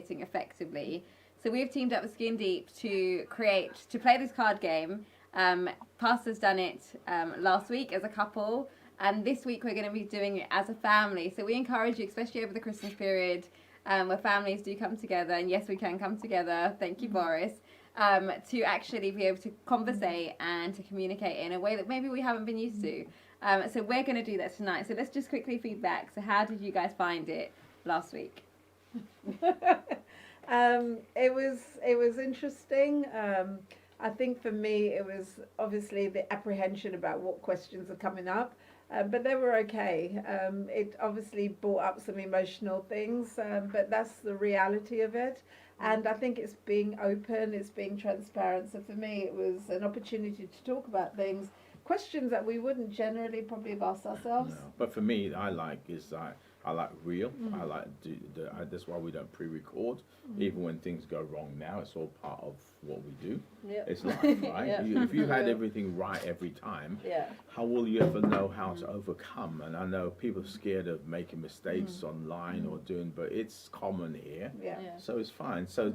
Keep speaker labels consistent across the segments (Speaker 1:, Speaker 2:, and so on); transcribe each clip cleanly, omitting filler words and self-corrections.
Speaker 1: effectively. So we've teamed up with Skin Deep to play this card game. Pastor's done it last week as a couple, and this week we're going to be doing it as a family. So we encourage you, especially over the Christmas period, where families do come together, and yes, we can come together, thank you, Boris, to actually be able to conversate and to communicate in a way that maybe we haven't been used to. So we're going to do that tonight. So let's just quickly feedback. So how did you guys find it last week?
Speaker 2: It was interesting. I think for me it was obviously the apprehension about what questions are coming up, but they were okay. It obviously brought up some emotional things, but that's the reality of it. And I think it's being open, it's being transparent. So for me it was an opportunity to talk about questions that we wouldn't generally probably have asked ourselves.
Speaker 3: No. But for me, I like real. I like that's why we don't pre-record. Even when things go wrong now, it's all part of what we do.
Speaker 4: Yep.
Speaker 3: It's life, right?
Speaker 4: Yep.
Speaker 3: If you had everything right every time, how will you ever know how to overcome? And I know people are scared of making mistakes online or doing, but it's common here. So it's fine. So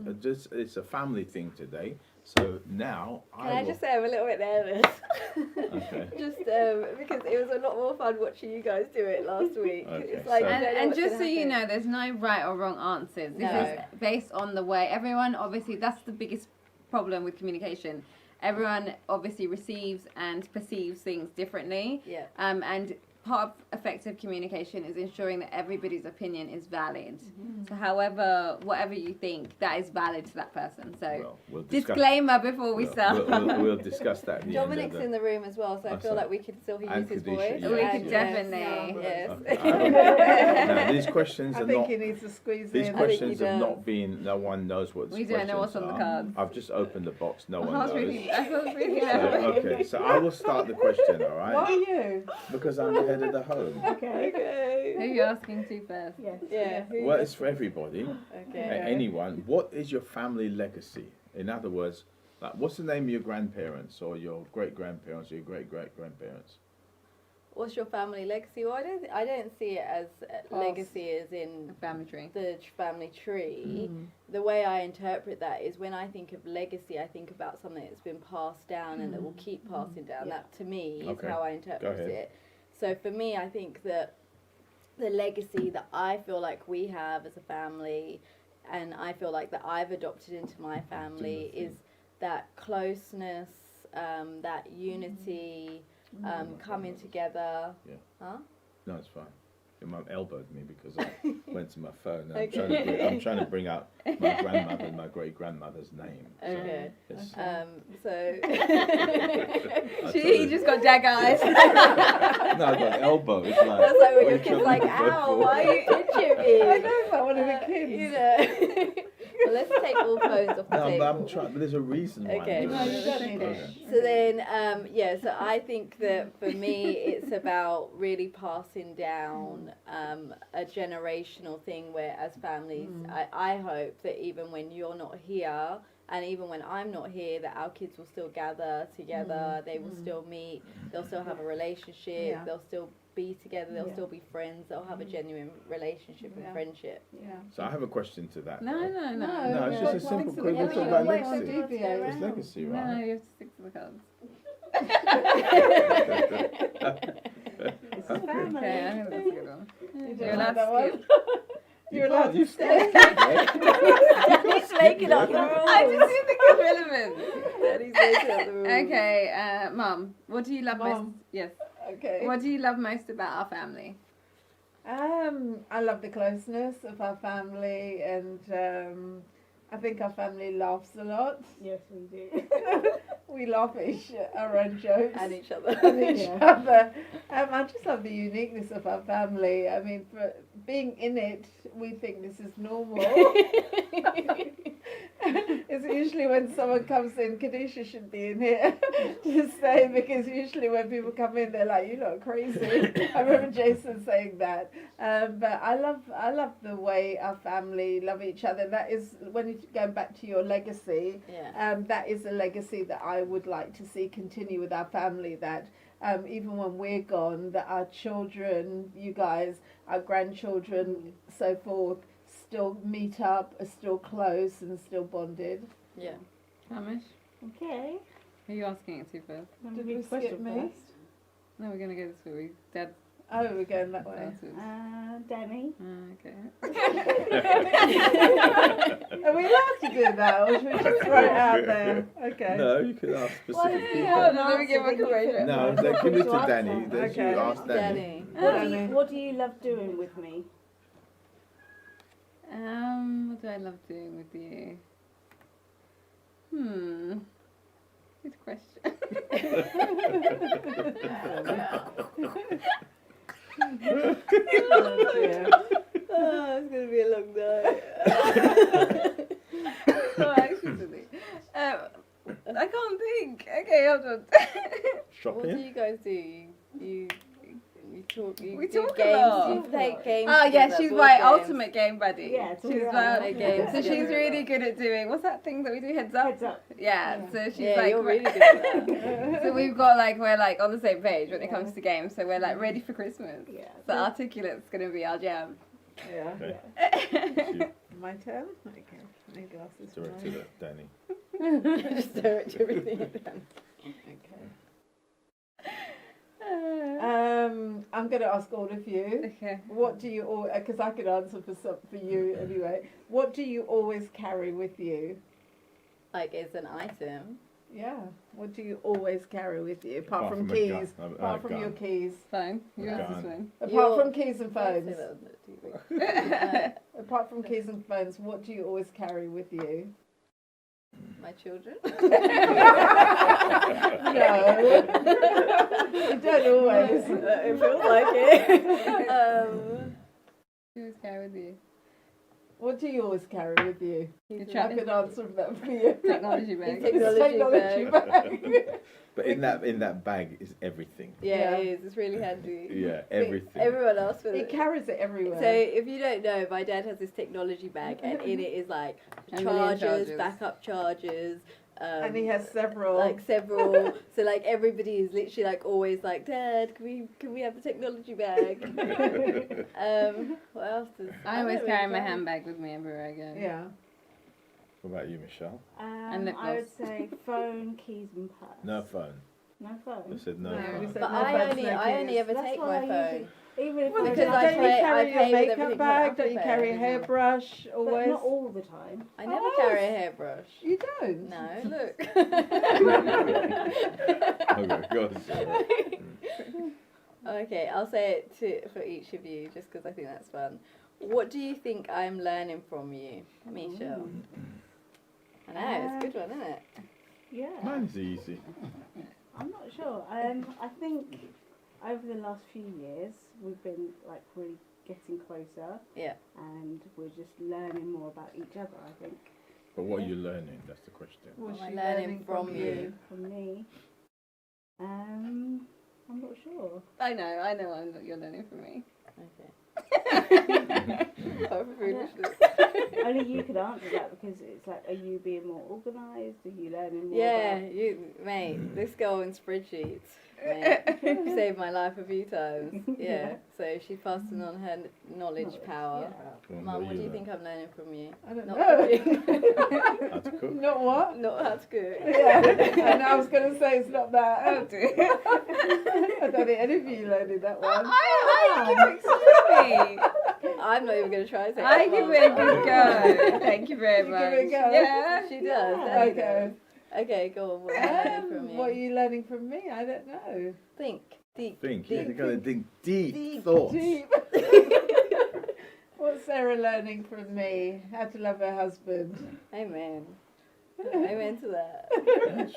Speaker 3: it's a family thing today. So now
Speaker 4: Can I just say I'm a little bit nervous?
Speaker 3: Okay.
Speaker 4: Just because it was a lot more fun watching you guys do it last week.
Speaker 3: Okay,
Speaker 4: It's like,
Speaker 3: so-
Speaker 4: I don't know
Speaker 1: And
Speaker 4: what's
Speaker 1: just
Speaker 4: gonna
Speaker 1: so you
Speaker 4: happen.
Speaker 1: know, there's no right or wrong answers. This
Speaker 4: No.
Speaker 1: is based on the way everyone, obviously, that's the biggest problem with communication. Everyone obviously receives and perceives things differently.
Speaker 4: Yeah.
Speaker 1: And part of effective communication is ensuring that everybody's opinion is valid. So however, whatever you think, that is valid to that person. So
Speaker 3: Well, we'll discuss,
Speaker 1: disclaimer before we start.
Speaker 3: we'll discuss that. At the
Speaker 4: Dominic's
Speaker 3: end of
Speaker 4: in the room as well, so I
Speaker 3: Oh,
Speaker 4: feel
Speaker 3: sorry.
Speaker 4: like we could still use
Speaker 3: And
Speaker 4: his
Speaker 3: Kadisha,
Speaker 4: voice.
Speaker 3: yeah.
Speaker 1: We
Speaker 3: Yes,
Speaker 1: could
Speaker 3: yes.
Speaker 1: definitely.
Speaker 4: Yes.
Speaker 3: Okay. No, these questions
Speaker 2: I
Speaker 3: are
Speaker 2: think
Speaker 3: not.
Speaker 2: he needs to squeeze
Speaker 3: These
Speaker 2: in.
Speaker 3: questions
Speaker 4: he
Speaker 3: have
Speaker 4: does.
Speaker 3: not been. No one knows what.
Speaker 1: We don't know what's on the cards.
Speaker 3: I've just opened the box. No one
Speaker 1: I was
Speaker 3: knows.
Speaker 1: really
Speaker 3: So, okay, so I will start the question. All
Speaker 2: Why
Speaker 3: right.
Speaker 2: are you?
Speaker 3: Because I'm the head of the home.
Speaker 2: Okay.
Speaker 4: Okay.
Speaker 1: Who are you asking to first?
Speaker 2: Yes.
Speaker 4: Yeah.
Speaker 3: Well, it's for everybody.
Speaker 4: Okay.
Speaker 3: Anyone. What is your family legacy? In other words, like, what's the name of your grandparents or your great grandparents or your great great grandparents?
Speaker 4: What's your family legacy? Well, I don't see it as legacy as in
Speaker 1: Family tree.
Speaker 4: the family tree. The way I interpret that is when I think of legacy, I think about something that's been passed down and that will keep passing down. That to me is
Speaker 3: Okay.
Speaker 4: how I
Speaker 3: Go
Speaker 4: interpret
Speaker 3: ahead.
Speaker 4: it. So for me, I think that the legacy that I feel like we have as a family, and I feel like that I've adopted into my family, is that closeness, that unity, coming together.
Speaker 3: Yeah.
Speaker 4: Huh?
Speaker 3: No, it's fine. Your mum elbowed me because I went to my phone. And
Speaker 4: Okay.
Speaker 3: I'm trying to bring out my grandmother and my great grandmother's name. So
Speaker 4: Okay.
Speaker 3: it's-
Speaker 4: So
Speaker 1: He just got dagger eyes.
Speaker 3: No, I got elbow. It's like,
Speaker 4: that's like when your
Speaker 3: what are you
Speaker 4: kid's
Speaker 3: trying
Speaker 4: like,
Speaker 3: to go
Speaker 4: ow,
Speaker 3: for?"
Speaker 4: why are you pinching me?
Speaker 2: I know, it's like one of the kids.
Speaker 4: You know. Well, let's take all phones off the
Speaker 3: No,
Speaker 4: table.
Speaker 3: but I'm trying. But there's a reason why.
Speaker 4: Okay.
Speaker 3: I'm
Speaker 2: No,
Speaker 3: doing
Speaker 2: you
Speaker 3: this.
Speaker 2: don't need
Speaker 3: Okay.
Speaker 2: it.
Speaker 4: So then, so I think that for me, it's about really passing down a generational thing where as families, I hope that even when you're not here, and even when I'm not here, that our kids will still gather together, they will still meet, they'll still have a relationship,
Speaker 2: Yeah.
Speaker 4: they'll still be together, they'll
Speaker 2: Yeah.
Speaker 4: still be friends, they'll have a genuine relationship and
Speaker 2: Yeah.
Speaker 4: friendship.
Speaker 2: Yeah.
Speaker 3: So I have a question to that.
Speaker 1: No,
Speaker 3: though.
Speaker 1: no, no.
Speaker 3: No, it's just a simple
Speaker 2: Stick to
Speaker 3: question.
Speaker 2: the
Speaker 3: We're talking
Speaker 2: cards.
Speaker 3: about
Speaker 2: Wait,
Speaker 3: legacy.
Speaker 2: don't deviate.
Speaker 3: It's legacy,
Speaker 1: No,
Speaker 3: right?
Speaker 1: you have to stick to the cards.
Speaker 2: It's a family.
Speaker 1: Okay, I think that's a good one.
Speaker 2: You
Speaker 1: You're
Speaker 2: don't
Speaker 1: allowed
Speaker 2: like that
Speaker 1: to
Speaker 2: one?
Speaker 1: skip.
Speaker 2: You're allowed to
Speaker 3: You
Speaker 2: stay.
Speaker 4: Daddy's making up the rules.
Speaker 1: I just think it's relevant.
Speaker 4: Daddy's making up the rules.
Speaker 1: Okay, Mum, what do you love most?
Speaker 2: Mum.
Speaker 1: Yes.
Speaker 2: Okay.
Speaker 1: What do you love most about our family?
Speaker 2: I love the closeness of our family, and I think our family laughs a lot.
Speaker 5: Yes, we do.
Speaker 2: We laugh at our own jokes
Speaker 4: And each other.
Speaker 2: and each other. I just love the uniqueness of our family. I mean, for being in it, we think this is normal. It's usually when someone comes in, Kadisha should be in here to say, because usually when people come in, they're like, "You lot are crazy." I remember Jason saying that. But I love the way our family love each other. That is, when you go back to your legacy,
Speaker 4: Yeah.
Speaker 2: that is a legacy that I would like to see continue with our family. That even when we're gone, that our children, you guys, our grandchildren, so forth, still meet up, are still close and still bonded.
Speaker 4: Yeah.
Speaker 1: Hamish,
Speaker 5: Okay.
Speaker 1: who are you asking it to first?
Speaker 2: Did we skip me?
Speaker 1: No, we're gonna go this way. Dad.
Speaker 2: Oh, we're going that way.
Speaker 5: Danny.
Speaker 1: Okay.
Speaker 2: Are we allowed to do that, or should we just throw it out there? Okay.
Speaker 3: No, you can ask specific people.
Speaker 1: Let me give a question.
Speaker 3: No, they give it to Danny. Then
Speaker 2: Okay.
Speaker 3: you ask Danny.
Speaker 5: What do you love doing with me?
Speaker 1: What do I love doing with you? Good question.
Speaker 2: Oh, dear.
Speaker 4: Oh, it's gonna be a long night.
Speaker 1: Oh, actually, I can't think. Okay, hold on.
Speaker 4: What do
Speaker 3: Shopping?
Speaker 4: you guys do? You talk.
Speaker 1: We
Speaker 4: do
Speaker 1: talk a
Speaker 4: games.
Speaker 1: lot.
Speaker 4: You play games.
Speaker 1: Oh yeah,
Speaker 4: together,
Speaker 1: she's
Speaker 4: board
Speaker 1: my
Speaker 4: games.
Speaker 1: ultimate game buddy.
Speaker 5: Yeah, it's all
Speaker 1: she's
Speaker 5: right.
Speaker 1: my
Speaker 4: Play games
Speaker 1: so she's
Speaker 4: together.
Speaker 1: really good at doing what's that thing that we do heads up?
Speaker 5: Heads up.
Speaker 1: Yeah,
Speaker 5: Yeah.
Speaker 1: so she's
Speaker 4: Yeah,
Speaker 1: like
Speaker 4: you're really good at that.
Speaker 1: so we've got like we're like on the same page when it comes to games, so we're like ready for Christmas.
Speaker 5: Yeah.
Speaker 1: So Articulate's gonna be our jam.
Speaker 2: Yeah.
Speaker 3: Okay.
Speaker 2: My turn? Okay. My glasses.
Speaker 3: Directed at Danny.
Speaker 4: Just direct everything at them.
Speaker 2: Okay. I'm going to ask all of you.
Speaker 1: Okay.
Speaker 2: What do you all? Because I could answer for you anyway. What do you always carry with you?
Speaker 4: Like it's an item.
Speaker 2: Yeah. What do you always carry with you apart from
Speaker 3: a
Speaker 2: keys?
Speaker 3: gun.
Speaker 2: Apart from your keys.
Speaker 1: Fine. Yours is
Speaker 3: Gun.
Speaker 1: fine.
Speaker 2: Apart from keys and
Speaker 4: Don't say
Speaker 2: phones.
Speaker 4: that on the TV.
Speaker 2: Apart from keys and phones, what do you always carry with you?
Speaker 4: My children.
Speaker 2: No. You don't always.
Speaker 4: It feels like it.
Speaker 1: You always carry with you.
Speaker 2: What do you always carry with you?
Speaker 1: Your
Speaker 2: I
Speaker 1: tra-
Speaker 2: could answer that for you.
Speaker 1: technology bag.
Speaker 4: Technology
Speaker 2: bag.
Speaker 3: But in that bag is everything.
Speaker 4: Yeah,
Speaker 2: Yeah.
Speaker 4: it is. It's really handy.
Speaker 3: Yeah, everything.
Speaker 4: Everyone else with
Speaker 2: He
Speaker 4: it.
Speaker 2: carries it everywhere.
Speaker 4: So if you don't know, my dad has this technology bag, and in it is like
Speaker 1: A million
Speaker 4: chargers,
Speaker 1: chargers.
Speaker 4: backup chargers.
Speaker 2: And he has several.
Speaker 4: Like several. So like everybody is literally like always like, Dad, can we have the technology bag? What else does?
Speaker 1: I always carry my handbag with me everywhere I go.
Speaker 2: Yeah.
Speaker 3: What about you, Michelle?
Speaker 1: lip
Speaker 5: I would
Speaker 1: gloss.
Speaker 5: say phone, keys, and purse.
Speaker 3: No phone.
Speaker 5: No
Speaker 3: I
Speaker 5: phone.
Speaker 3: said no
Speaker 2: No,
Speaker 3: phone.
Speaker 2: we said
Speaker 4: But
Speaker 2: no
Speaker 4: I
Speaker 2: phones,
Speaker 4: only
Speaker 2: no
Speaker 4: I only
Speaker 2: keys.
Speaker 4: ever
Speaker 5: That's
Speaker 4: take
Speaker 5: why
Speaker 4: my
Speaker 5: I
Speaker 4: phone.
Speaker 5: usually- Even if
Speaker 2: Well,
Speaker 5: I
Speaker 4: because
Speaker 2: don't
Speaker 4: I
Speaker 2: you
Speaker 4: pay-
Speaker 2: carry
Speaker 4: I
Speaker 2: your
Speaker 4: pay with
Speaker 2: makeup
Speaker 4: everything
Speaker 2: bag?
Speaker 4: for
Speaker 2: Don't you
Speaker 4: Apple
Speaker 2: carry a
Speaker 4: Pay.
Speaker 2: hairbrush
Speaker 5: but
Speaker 2: always?
Speaker 5: not all the time.
Speaker 4: I never
Speaker 2: Oh.
Speaker 4: carry a hairbrush.
Speaker 2: You don't?
Speaker 4: No, look.
Speaker 3: Oh my God.
Speaker 4: Okay, I'll say it for each of you just because I think that's fun. What do you think I'm learning from you, Michelle? I know, it's a good one, isn't it?
Speaker 5: Yeah.
Speaker 3: Mine's easy.
Speaker 5: I'm not sure. I think over the last few years we've been like really getting closer.
Speaker 4: Yeah.
Speaker 5: And we're just learning more about each other. I think.
Speaker 3: But what are you learning? That's the question.
Speaker 2: What's
Speaker 4: Am I
Speaker 2: she
Speaker 4: learning from you?
Speaker 5: From me. I'm not sure.
Speaker 1: I know I'm not, you're learning from me.
Speaker 4: Okay. Oh, foolishness.
Speaker 5: Only you could answer that because it's like, are you being more organised? Are you learning more?
Speaker 4: Yeah,
Speaker 5: about...
Speaker 4: mate, this girl in spreadsheets, mate, saved my life a few times. Yeah, so she's passing on her knowledge power.
Speaker 3: Go on,
Speaker 4: Mum, what do you
Speaker 3: learn?
Speaker 4: think I'm learning from you?
Speaker 2: I don't
Speaker 4: Not
Speaker 2: know.
Speaker 4: cooking.
Speaker 3: How to cook?
Speaker 2: Not what?
Speaker 4: Not how to cook.
Speaker 2: Yeah. And I was going to say it's not that. Oh dear. I don't think any of you learned that one.
Speaker 1: I give it to me.
Speaker 4: I'm not even going to try to say
Speaker 1: I
Speaker 4: that
Speaker 1: give
Speaker 4: one.
Speaker 1: it a good go. Thank you very
Speaker 2: You
Speaker 1: much.
Speaker 2: give it a go?
Speaker 1: Yeah.
Speaker 4: She does.
Speaker 5: Yeah.
Speaker 4: Danny
Speaker 2: Okay.
Speaker 4: does. Okay, go on. What are you learning from me?
Speaker 2: What are you learning from me? I don't know.
Speaker 4: Think. Deep.
Speaker 3: Think. You're
Speaker 4: Deep.
Speaker 3: going to think deep thoughts.
Speaker 2: Deep. What's Sarah learning from me? How to love her husband.
Speaker 4: Amen. Amen to that.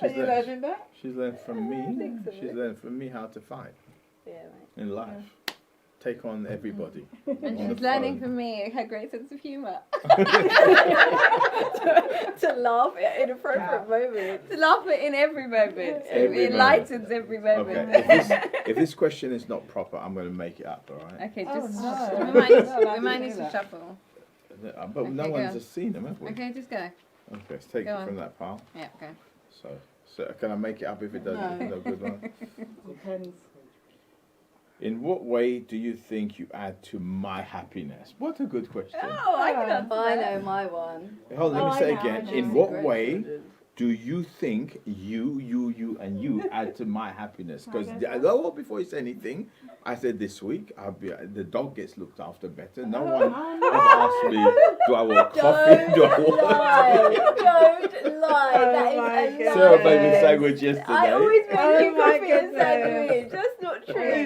Speaker 2: Are you learning that?
Speaker 3: She's learned from me.
Speaker 4: think so.
Speaker 3: She's learned from me how to fight
Speaker 4: Yeah, mate.
Speaker 3: in life. Take on everybody.
Speaker 1: And
Speaker 3: On
Speaker 1: she's
Speaker 3: the
Speaker 1: learning
Speaker 3: phone.
Speaker 1: from me her great sense of humour.
Speaker 4: To laugh at inappropriate moments.
Speaker 1: To laugh at in every moment.
Speaker 3: Every
Speaker 1: It enlightens every moment.
Speaker 3: Okay, if this question is not proper, I'm going to make it up, all right?
Speaker 1: Okay,
Speaker 2: Oh,
Speaker 1: just
Speaker 2: no.
Speaker 1: we might need,
Speaker 2: Not allowed
Speaker 1: we
Speaker 2: to
Speaker 1: might
Speaker 2: do
Speaker 1: need to
Speaker 2: that.
Speaker 1: shuffle.
Speaker 3: But no
Speaker 1: Okay,
Speaker 3: one's
Speaker 1: go.
Speaker 3: just seen them, have we?
Speaker 1: Okay, just go.
Speaker 3: Okay, let's take
Speaker 1: Go
Speaker 3: it
Speaker 1: on.
Speaker 3: from that pile.
Speaker 1: Yeah, go.
Speaker 3: So can I make it up if it doesn't?
Speaker 2: No.
Speaker 3: No good one.
Speaker 5: Depends.
Speaker 3: In what way do you think you add to my happiness? What a good question.
Speaker 4: Oh, I can answer that. I know my one.
Speaker 3: Hold on, let me say again. In what way
Speaker 4: Grandchildren.
Speaker 3: do you think you, and you add to my happiness? Because before you say anything, I said this week the dog gets looked after better. No one ever asked me, do I want coffee? Do I want?
Speaker 4: Don't lie. That is a lie.
Speaker 3: Sarah made me sandwich yesterday.
Speaker 4: I always make you
Speaker 2: my
Speaker 4: coffee and
Speaker 2: goodness.
Speaker 4: sandwich. That's not true.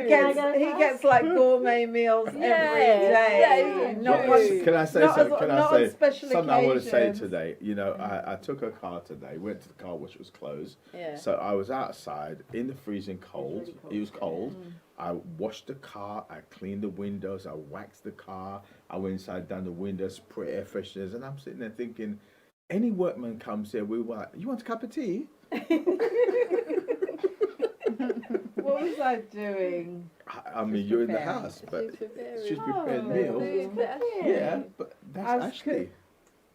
Speaker 2: He gets like gourmet meals every day.
Speaker 4: that is
Speaker 2: Not
Speaker 4: true.
Speaker 2: on-
Speaker 3: Can I say
Speaker 2: not
Speaker 3: something?
Speaker 2: on-
Speaker 3: Can
Speaker 2: not
Speaker 3: I
Speaker 2: on
Speaker 3: say
Speaker 2: special
Speaker 3: something I want to say
Speaker 2: occasions.
Speaker 3: today? You know, I took a car today, went to the car wash, it was closed.
Speaker 4: Yeah.
Speaker 3: So I was outside in the freezing cold. It was cold. I washed the car, I cleaned the windows, I waxed the car, I went inside, down the windows, spray air fresheners, and I'm sitting there thinking, any workman comes here, we were like, you want a cup of tea?
Speaker 2: What was I doing?
Speaker 3: I mean, you're in the house, but she's prepared meals. Yeah, but that's Ashley.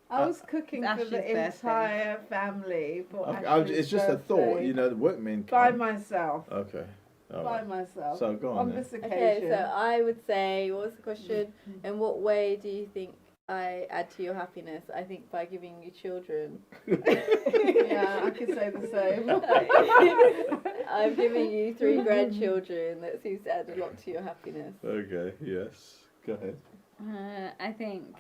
Speaker 2: I was cooking
Speaker 1: It's
Speaker 2: for the
Speaker 1: Ashley's birthday.
Speaker 2: entire family for
Speaker 3: Okay,
Speaker 2: Ashley's
Speaker 3: it's just a thought,
Speaker 2: birthday.
Speaker 3: you know, the workmen
Speaker 2: By
Speaker 3: come.
Speaker 2: myself.
Speaker 3: Okay. All
Speaker 2: By
Speaker 3: right.
Speaker 2: myself.
Speaker 3: So go on
Speaker 2: On
Speaker 3: then.
Speaker 2: this occasion.
Speaker 4: Okay, so I would say, what was the question? In what way do you think I add to your happiness? I think by giving you children.
Speaker 2: Yeah, I could say the same.
Speaker 4: I'm giving you 3 grandchildren. That seems to add a lot to your happiness.
Speaker 3: Okay, yes. Go ahead.
Speaker 1: I think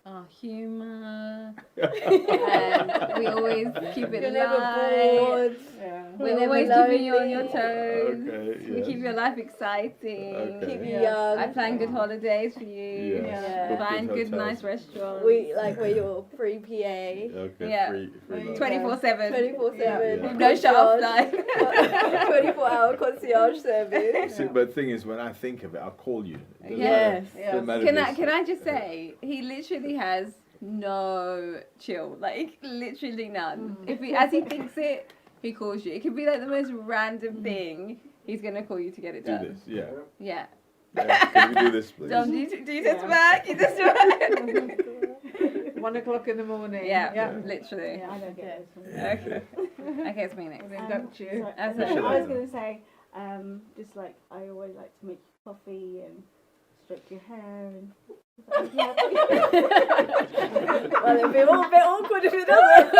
Speaker 1: our humour, and we always keep it
Speaker 4: You're never
Speaker 1: light.
Speaker 4: bored.
Speaker 2: Yeah.
Speaker 1: We're
Speaker 4: never
Speaker 1: always keeping you on your
Speaker 4: lonely.
Speaker 1: toes.
Speaker 3: Okay,
Speaker 1: We
Speaker 3: yes.
Speaker 1: keep your life exciting.
Speaker 3: Okay.
Speaker 4: Keep you
Speaker 2: Yes.
Speaker 4: young.
Speaker 1: I plan good holidays for you.
Speaker 3: Yes.
Speaker 4: Yeah.
Speaker 3: Book
Speaker 1: Find good,
Speaker 3: hotels.
Speaker 1: nice restaurants.
Speaker 4: We like we're your free PA.
Speaker 3: Okay,
Speaker 1: Yeah.
Speaker 3: free lunch.
Speaker 1: 24/7.
Speaker 4: 24/7.
Speaker 3: Yeah.
Speaker 1: No shut off time.
Speaker 4: 24-hour concierge service.
Speaker 3: See, but the thing is, when I think of it, I'll call you. Doesn't
Speaker 4: Yes.
Speaker 3: matter.
Speaker 2: Yes.
Speaker 3: Doesn't matter
Speaker 1: Can
Speaker 3: if
Speaker 1: I
Speaker 3: it's-
Speaker 1: just say he literally has no chill, like literally none. If he as he thinks it, he calls you. It could be like the most random thing. He's gonna call you to get it
Speaker 3: do
Speaker 1: done.
Speaker 3: this? Yeah.
Speaker 1: Yeah.
Speaker 3: Can we do this, please?
Speaker 1: Dom, do you text back? You text back?
Speaker 2: 1 o'clock in the morning.
Speaker 1: Yeah, literally.
Speaker 5: Yeah, I don't get this one.
Speaker 1: Okay. Okay, it's me next.
Speaker 2: We'll induct you.
Speaker 5: Sorry,
Speaker 1: That's
Speaker 5: no,
Speaker 1: it.
Speaker 5: I was going to say, just like I always like to make you coffee and stroke your hair and.
Speaker 4: Well, it'd be all a bit awkward if it doesn't.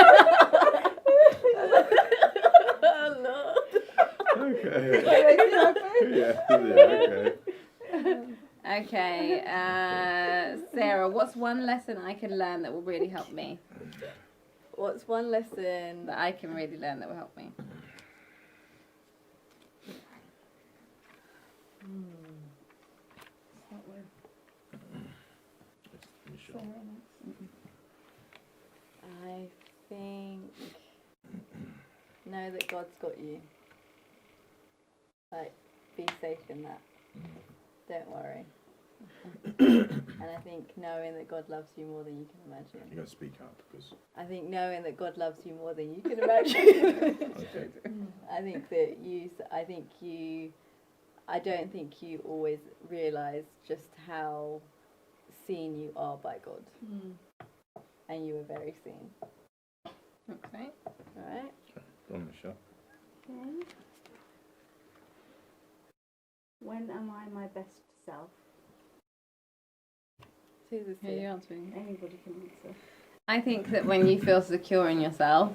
Speaker 4: Oh, Lord.
Speaker 3: Okay.
Speaker 2: Yeah.
Speaker 3: Okay.
Speaker 1: Okay, Sarah, what's one lesson I can learn that will really help me?
Speaker 4: What's one lesson?
Speaker 1: That I can really learn that will help me?
Speaker 3: Michelle.
Speaker 4: I think know that God's got you. Like, be safe in that. Don't worry. And I think knowing that God loves you more than you can imagine.
Speaker 3: You gotta speak up because.
Speaker 4: I think knowing that God loves you more than you can imagine.
Speaker 3: Okay.
Speaker 4: I think that I don't think you always realise just how seen you are by God. And you are very seen.
Speaker 1: Okay.
Speaker 4: Alright?
Speaker 3: Go on, Michelle.
Speaker 5: Okay. When am I my best self?
Speaker 4: Who's this
Speaker 1: Who are you
Speaker 4: here?
Speaker 1: answering?
Speaker 5: Anybody can answer.
Speaker 1: I think that when you feel secure in yourself,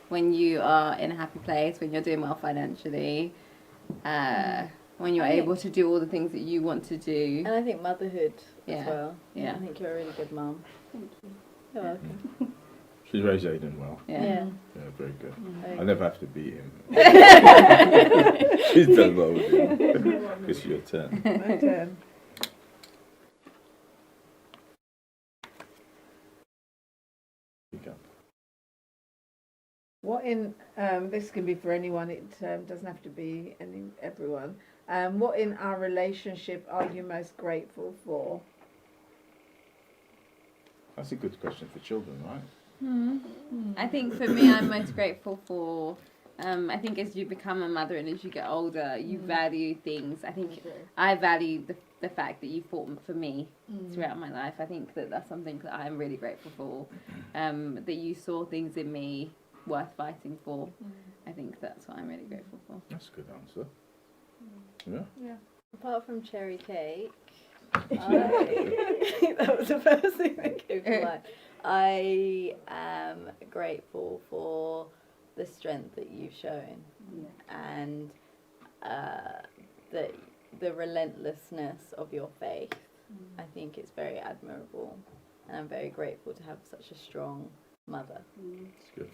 Speaker 1: when you are in a happy place, when you're doing well financially, when you're able to do all the things that you want to do.
Speaker 4: And I think motherhood
Speaker 1: Yeah.
Speaker 4: as well.
Speaker 1: Yeah.
Speaker 4: I think you're a really good mum.
Speaker 5: Thank you.
Speaker 4: You're welcome.
Speaker 3: She's raised Aiden well.
Speaker 1: Yeah.
Speaker 4: Yeah.
Speaker 3: Yeah, very good.
Speaker 4: Very
Speaker 3: I never have to beat him. She's done well with him. It's your turn.
Speaker 2: My turn.
Speaker 3: Speak up.
Speaker 2: What in this can be for anyone. It doesn't have to be everyone. What in our relationship are you most grateful for?
Speaker 3: That's a good question for children, right?
Speaker 1: I think for me, I'm most grateful for. I think as you become a mother and as you get older, you value things. I think I value the fact that you fought for me throughout my life. I think that that's something that I'm really grateful for. That you saw things in me worth fighting for. I think that's what I'm really grateful for.
Speaker 3: That's a good answer. Yeah.
Speaker 2: Yeah.
Speaker 4: Apart from cherry cake, that was the first thing that came to mind. I am grateful for the strength that you've shown, and the relentlessness of your faith. I think it's very admirable, and I'm very grateful to have such a strong mother.
Speaker 3: It's good.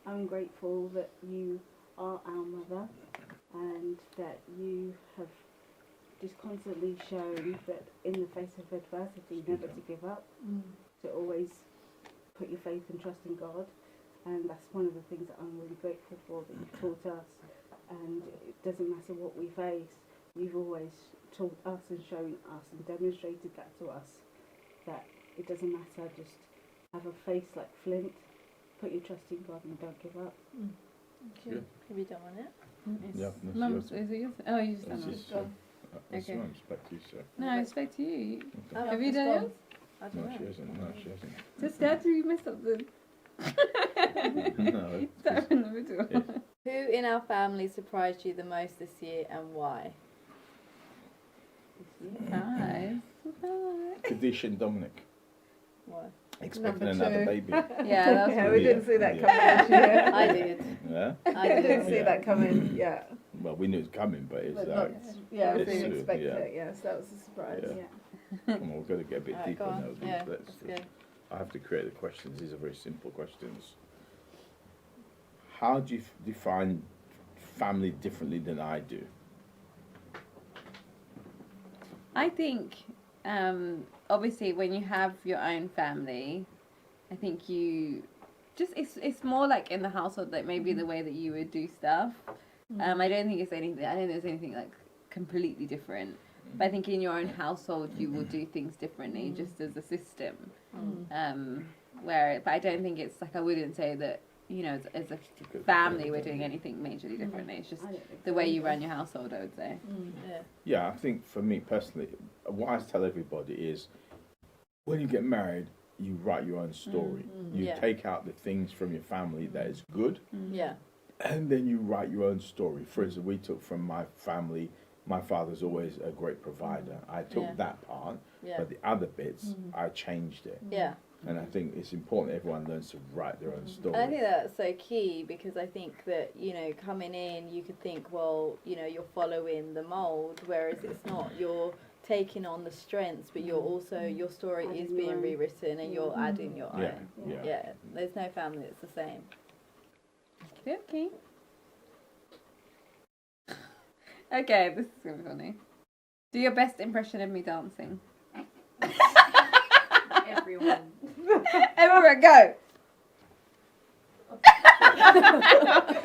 Speaker 5: I'm grateful that you are our mother, and that you have just constantly shown that in the face of adversity, never to give up, to always put your faith and trust in God. And that's one of the things that I'm really grateful for, that you've taught us. And it doesn't matter what we face, you've always taught us and shown us and demonstrated that to us, that it doesn't matter, just have a face like flint, put your trust in God and don't give up.
Speaker 3: Good.
Speaker 4: Have you done on it?
Speaker 3: Yeah,
Speaker 1: Mum's, is it yours? Oh, you just done
Speaker 3: That's
Speaker 1: it.
Speaker 3: just,
Speaker 1: Okay.
Speaker 3: I respect you, sir.
Speaker 1: No, I expect you.
Speaker 3: Okay.
Speaker 1: Have you done yours?
Speaker 4: I
Speaker 3: No,
Speaker 4: don't know.
Speaker 3: she hasn't. No, she hasn't.
Speaker 1: Just dad, you missed something.
Speaker 3: No,
Speaker 1: Start in the middle.
Speaker 3: Yes.
Speaker 4: Who in our family surprised you the most this year, and why?
Speaker 1: Nice.
Speaker 3: Kadish and Dominic
Speaker 4: Why?
Speaker 3: expecting
Speaker 2: Number
Speaker 3: another
Speaker 2: two.
Speaker 3: baby.
Speaker 1: Yeah, that's
Speaker 2: Yeah, we
Speaker 3: really
Speaker 2: didn't see that
Speaker 3: yeah.
Speaker 2: coming this year.
Speaker 4: I did.
Speaker 3: Yeah.
Speaker 4: I
Speaker 2: We
Speaker 4: did.
Speaker 2: didn't see
Speaker 3: Yeah.
Speaker 2: that coming, yeah.
Speaker 3: Well, we knew it was coming, but it's
Speaker 2: But
Speaker 3: like,
Speaker 2: not, yeah, we
Speaker 3: it's
Speaker 2: didn't
Speaker 3: true,
Speaker 2: expect
Speaker 3: yeah.
Speaker 2: it, yes, that was a surprise.
Speaker 3: Yeah. come on, we've got to get a bit
Speaker 4: Alright,
Speaker 3: deeper
Speaker 4: go
Speaker 3: now.
Speaker 4: on. Yeah,
Speaker 3: Let's-
Speaker 4: that's good.
Speaker 3: I have to create the questions. These are very simple questions. How do you define family differently than I do?
Speaker 1: I think, obviously, when you have your own family, I think you just it's more like in the household, like maybe the way that you would do stuff. I don't think it's anything. I don't think there's anything like completely different. But I think in your own household, you will do things differently, just as a system. But I don't think it's like, I wouldn't say that, you know, as a family, we're doing anything majorly differently. It's just the way you run your household, I would say.
Speaker 4: Yeah.
Speaker 3: Yeah, I think for me personally, what I tell everybody is, when you get married, you write your own story. You
Speaker 4: Yeah.
Speaker 3: take out the things from your family that is good,
Speaker 4: Yeah.
Speaker 3: and then you write your own story. For instance, we took from my family, my father's always a great provider. I took
Speaker 4: Yeah.
Speaker 3: that part,
Speaker 4: Yeah.
Speaker 3: but the other bits, I changed it.
Speaker 4: Yeah.
Speaker 3: And I think it's important everyone learns to write their own story.
Speaker 4: And I think that's so key, because I think that, you know, coming in, you could think, well, you know, you're following the mold, whereas it's not. You're taking on the strengths, but you're also, your story is
Speaker 5: Adding
Speaker 4: being
Speaker 5: your own.
Speaker 4: rewritten, and you're adding your
Speaker 3: Yeah,
Speaker 4: own.
Speaker 3: yeah.
Speaker 4: Yeah. There's no family that's the same.
Speaker 1: Okay. Okay, this is gonna be funny. Do your best impression of me dancing.
Speaker 5: Everyone.
Speaker 1: Everyone, go.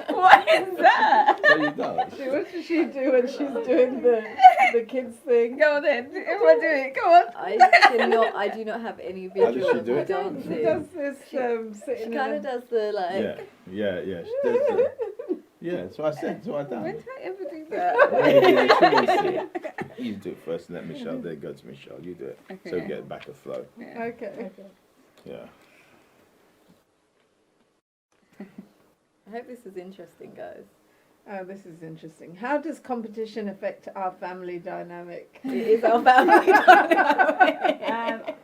Speaker 1: What is that?
Speaker 3: So you don't.
Speaker 2: See, what does she do when she's doing the kids thing?
Speaker 1: Go on then. Everyone do it. Come on.
Speaker 4: I do not have any
Speaker 3: How does
Speaker 4: visual
Speaker 3: she
Speaker 4: of
Speaker 3: do
Speaker 4: her
Speaker 3: it?
Speaker 4: dancing.
Speaker 2: She does this sitting
Speaker 4: She
Speaker 2: in
Speaker 4: kind of does the like.
Speaker 3: Yeah. She does it. Yeah, so I said, so I done.
Speaker 1: When did I ever do that?
Speaker 3: You do it first, and let Michelle. Then go to Michelle. You do it,
Speaker 1: Okay.
Speaker 3: so we get back a flow.
Speaker 1: Yeah.
Speaker 2: Okay.
Speaker 3: Yeah.
Speaker 4: I hope this is interesting, guys.
Speaker 2: Oh, this is interesting. How does competition affect our family dynamic?
Speaker 4: It is our family dynamic.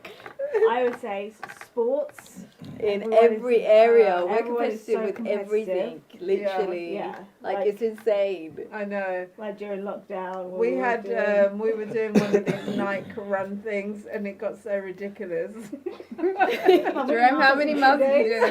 Speaker 5: I would say sports.
Speaker 4: In
Speaker 5: Everyone
Speaker 4: every
Speaker 5: is-
Speaker 4: area, we're
Speaker 5: everyone is
Speaker 4: competitive
Speaker 5: so
Speaker 4: with
Speaker 5: competitive.
Speaker 4: everything. Literally,
Speaker 5: Yeah.
Speaker 4: like it's insane.
Speaker 2: I know.
Speaker 5: Like during lockdown.
Speaker 2: We
Speaker 5: were
Speaker 2: had
Speaker 5: doing-
Speaker 2: we were doing one of these Nike run things, and it got so ridiculous.
Speaker 1: Jerome, how many miles did you do?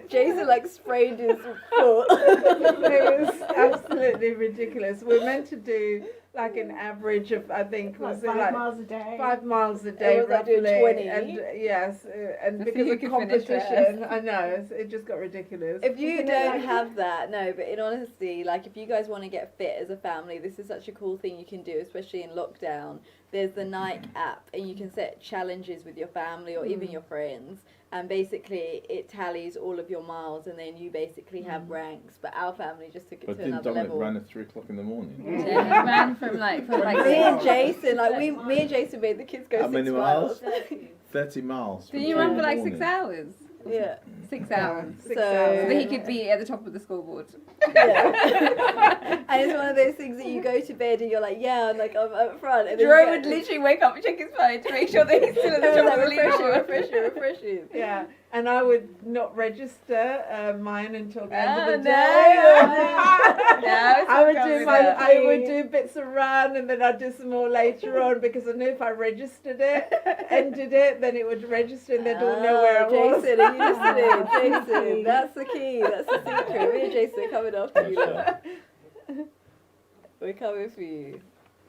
Speaker 4: Jason like sprained his foot.
Speaker 2: It was absolutely ridiculous. We're meant to do like an average of, I think,
Speaker 5: like
Speaker 2: was it
Speaker 5: 5
Speaker 2: like
Speaker 5: miles a day.
Speaker 2: 5 miles a day
Speaker 4: was like doing
Speaker 2: roughly,
Speaker 4: 20.
Speaker 2: and yes, and
Speaker 1: So
Speaker 2: because
Speaker 1: you
Speaker 2: of
Speaker 1: could finish
Speaker 2: competition, I know it just got ridiculous.
Speaker 4: If you
Speaker 5: Isn't it
Speaker 4: don't
Speaker 5: like-
Speaker 4: have that, no, but in honesty, like if you guys want to get fit as a family, this is such a cool thing you can do, especially in lockdown. There's the Nike app, and you can set challenges with your family or even your friends, and basically it tallies all of your miles, and then you basically have ranks. But our family just took it
Speaker 3: But
Speaker 4: to
Speaker 3: didn't
Speaker 4: another
Speaker 3: Dominic
Speaker 4: level.
Speaker 3: run at 3 o'clock in the morning?
Speaker 1: Yeah, he ran from like
Speaker 4: Me and Jason, like me and Jason made the kids go
Speaker 3: How
Speaker 4: 6
Speaker 3: many
Speaker 4: miles.
Speaker 3: 30 miles.
Speaker 1: Did
Speaker 3: from
Speaker 1: you
Speaker 3: 3
Speaker 1: run
Speaker 3: in
Speaker 1: for
Speaker 3: the
Speaker 1: like
Speaker 3: morning.
Speaker 1: 6 hours?
Speaker 4: Yeah.
Speaker 1: 6 hours.
Speaker 2: Six
Speaker 4: So-
Speaker 2: hours.
Speaker 1: So that he could be at the top of the scoreboard.
Speaker 4: Yeah. And it's one of those things that you go to bed and you're like, yeah, and like I'm up front. And then
Speaker 1: Jerome
Speaker 4: you
Speaker 1: would
Speaker 4: get-
Speaker 1: literally wake up and check his phone to make sure that he's still at the
Speaker 4: It was
Speaker 1: top
Speaker 4: like
Speaker 1: of the leaderboard.
Speaker 4: refreshing.
Speaker 2: Yeah, and I would not register mine until the end of the
Speaker 1: no.
Speaker 2: day.
Speaker 1: No,
Speaker 2: I would
Speaker 1: it's
Speaker 2: do
Speaker 1: not
Speaker 2: I would do bits of run, and then I'd do some more later on, because I knew if I registered it, ended it, then it would register and they'd all know where I was.
Speaker 4: Jason, are you listening? Jason, that's the key. That's the secret. Me and Jason are coming after you now. We're coming for you.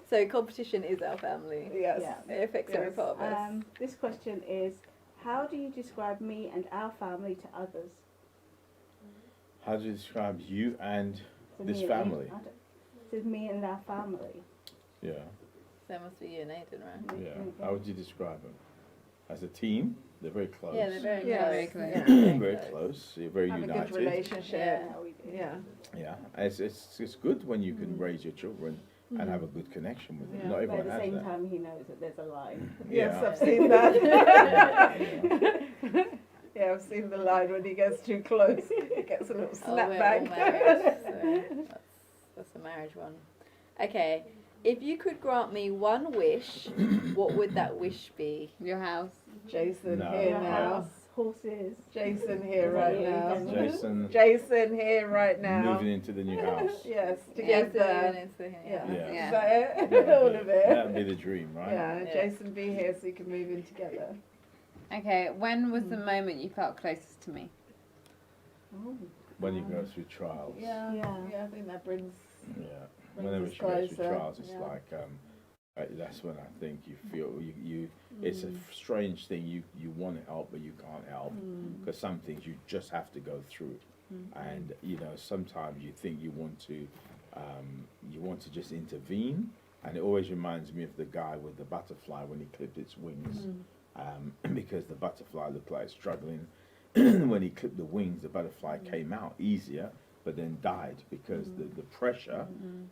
Speaker 4: So competition is our family.
Speaker 2: Yes.
Speaker 5: Yeah.
Speaker 4: It affects every
Speaker 2: Yes.
Speaker 4: part of us.
Speaker 5: This question is, how do you describe me and our family to others?
Speaker 3: How do you describe you and
Speaker 5: So
Speaker 3: this
Speaker 5: me and
Speaker 3: family?
Speaker 5: This is me and our family.
Speaker 3: Yeah,
Speaker 4: That must be you and Aidan, right?
Speaker 3: yeah. How would you describe them? As a team, they're very close.
Speaker 4: Yeah, they're very
Speaker 2: Yes.
Speaker 4: close.
Speaker 1: Very close.
Speaker 4: Yeah,
Speaker 3: very close. You're very
Speaker 2: Have a
Speaker 3: united.
Speaker 2: good relationship.
Speaker 5: Yeah, we do.
Speaker 2: Yeah.
Speaker 3: Yeah, it's good when you can raise your children and have a good connection with them.
Speaker 2: Yeah.
Speaker 3: Not
Speaker 5: But
Speaker 3: everyone
Speaker 5: at the
Speaker 3: has
Speaker 5: same
Speaker 3: that.
Speaker 5: time, he knows that there's a line.
Speaker 2: Yes,
Speaker 3: Yeah.
Speaker 2: I've seen that. Yeah, I've seen the line when he gets too close. He gets a little
Speaker 4: Oh, we're all
Speaker 2: snapback.
Speaker 4: married, so that's a marriage one. Okay, if you could grant me one wish, what would that wish be?
Speaker 1: Your house.
Speaker 2: Jason
Speaker 3: No.
Speaker 2: here
Speaker 5: Your
Speaker 2: now.
Speaker 5: house, horses.
Speaker 2: Jason here
Speaker 5: Is
Speaker 2: right
Speaker 5: that you?
Speaker 2: now.
Speaker 3: Jason
Speaker 2: Jason here right now.
Speaker 3: moving into the new house.
Speaker 2: Yes,
Speaker 1: Yeah,
Speaker 2: together.
Speaker 1: so
Speaker 2: Yeah.
Speaker 3: Yeah.
Speaker 2: Is that it?
Speaker 3: That'd
Speaker 2: All
Speaker 3: be-
Speaker 2: of it.
Speaker 3: That'd be the dream, right?
Speaker 2: Yeah,
Speaker 4: Yeah.
Speaker 2: Jason be here so you can move in together.
Speaker 1: Okay, when was the moment you felt closest to me?
Speaker 5: Oh.
Speaker 3: When you go through trials.
Speaker 5: Yeah.
Speaker 2: I think that brings.
Speaker 3: Yeah.
Speaker 2: Brings
Speaker 3: Whenever
Speaker 2: us
Speaker 3: she goes through
Speaker 2: closer.
Speaker 3: trials, it's
Speaker 2: Yeah.
Speaker 3: like that's when I think you feel you it's a strange thing. You want to help, but you can't help because some things you just have to go through. And sometimes you think you want to just intervene, and it always reminds me of the guy with the butterfly when he clipped its wings, because the butterfly looked like it's struggling. When he clipped the wings, the butterfly came out easier, but then died because the pressure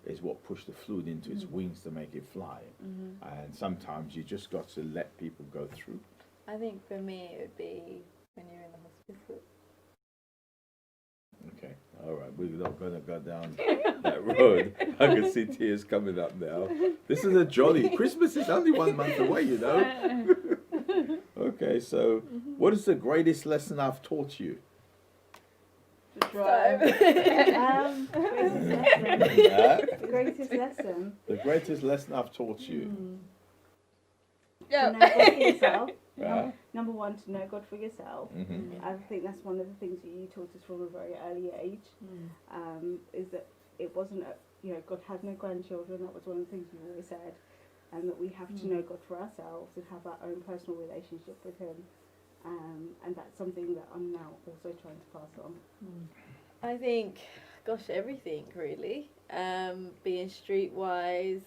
Speaker 3: is what pushed the fluid into its wings to make it fly. And sometimes you just got to let people go through.
Speaker 4: I think for me it would be when you're in the hospital.
Speaker 3: Okay, all right, we're not going to go down that road. I can see tears coming up now. This is a jolly Christmas is only 1 month away, Okay, so what is the greatest lesson I've taught you?
Speaker 2: To drive.
Speaker 5: Greatest lesson.
Speaker 3: Yeah?
Speaker 5: The greatest lesson.
Speaker 3: The greatest lesson I've taught you.
Speaker 5: To know God for yourself.
Speaker 3: Yeah.
Speaker 5: Number one, to know God for yourself.
Speaker 3: Mhm.
Speaker 5: I think that's one of the things that you taught us from a very early age. Is that it wasn't, God had no grandchildren. That was one of the things you always said. And that we have to know God for ourselves and have our own personal relationship with Him. And that's something that I'm now also trying to pass on.
Speaker 4: I think, gosh, everything really. Being streetwise,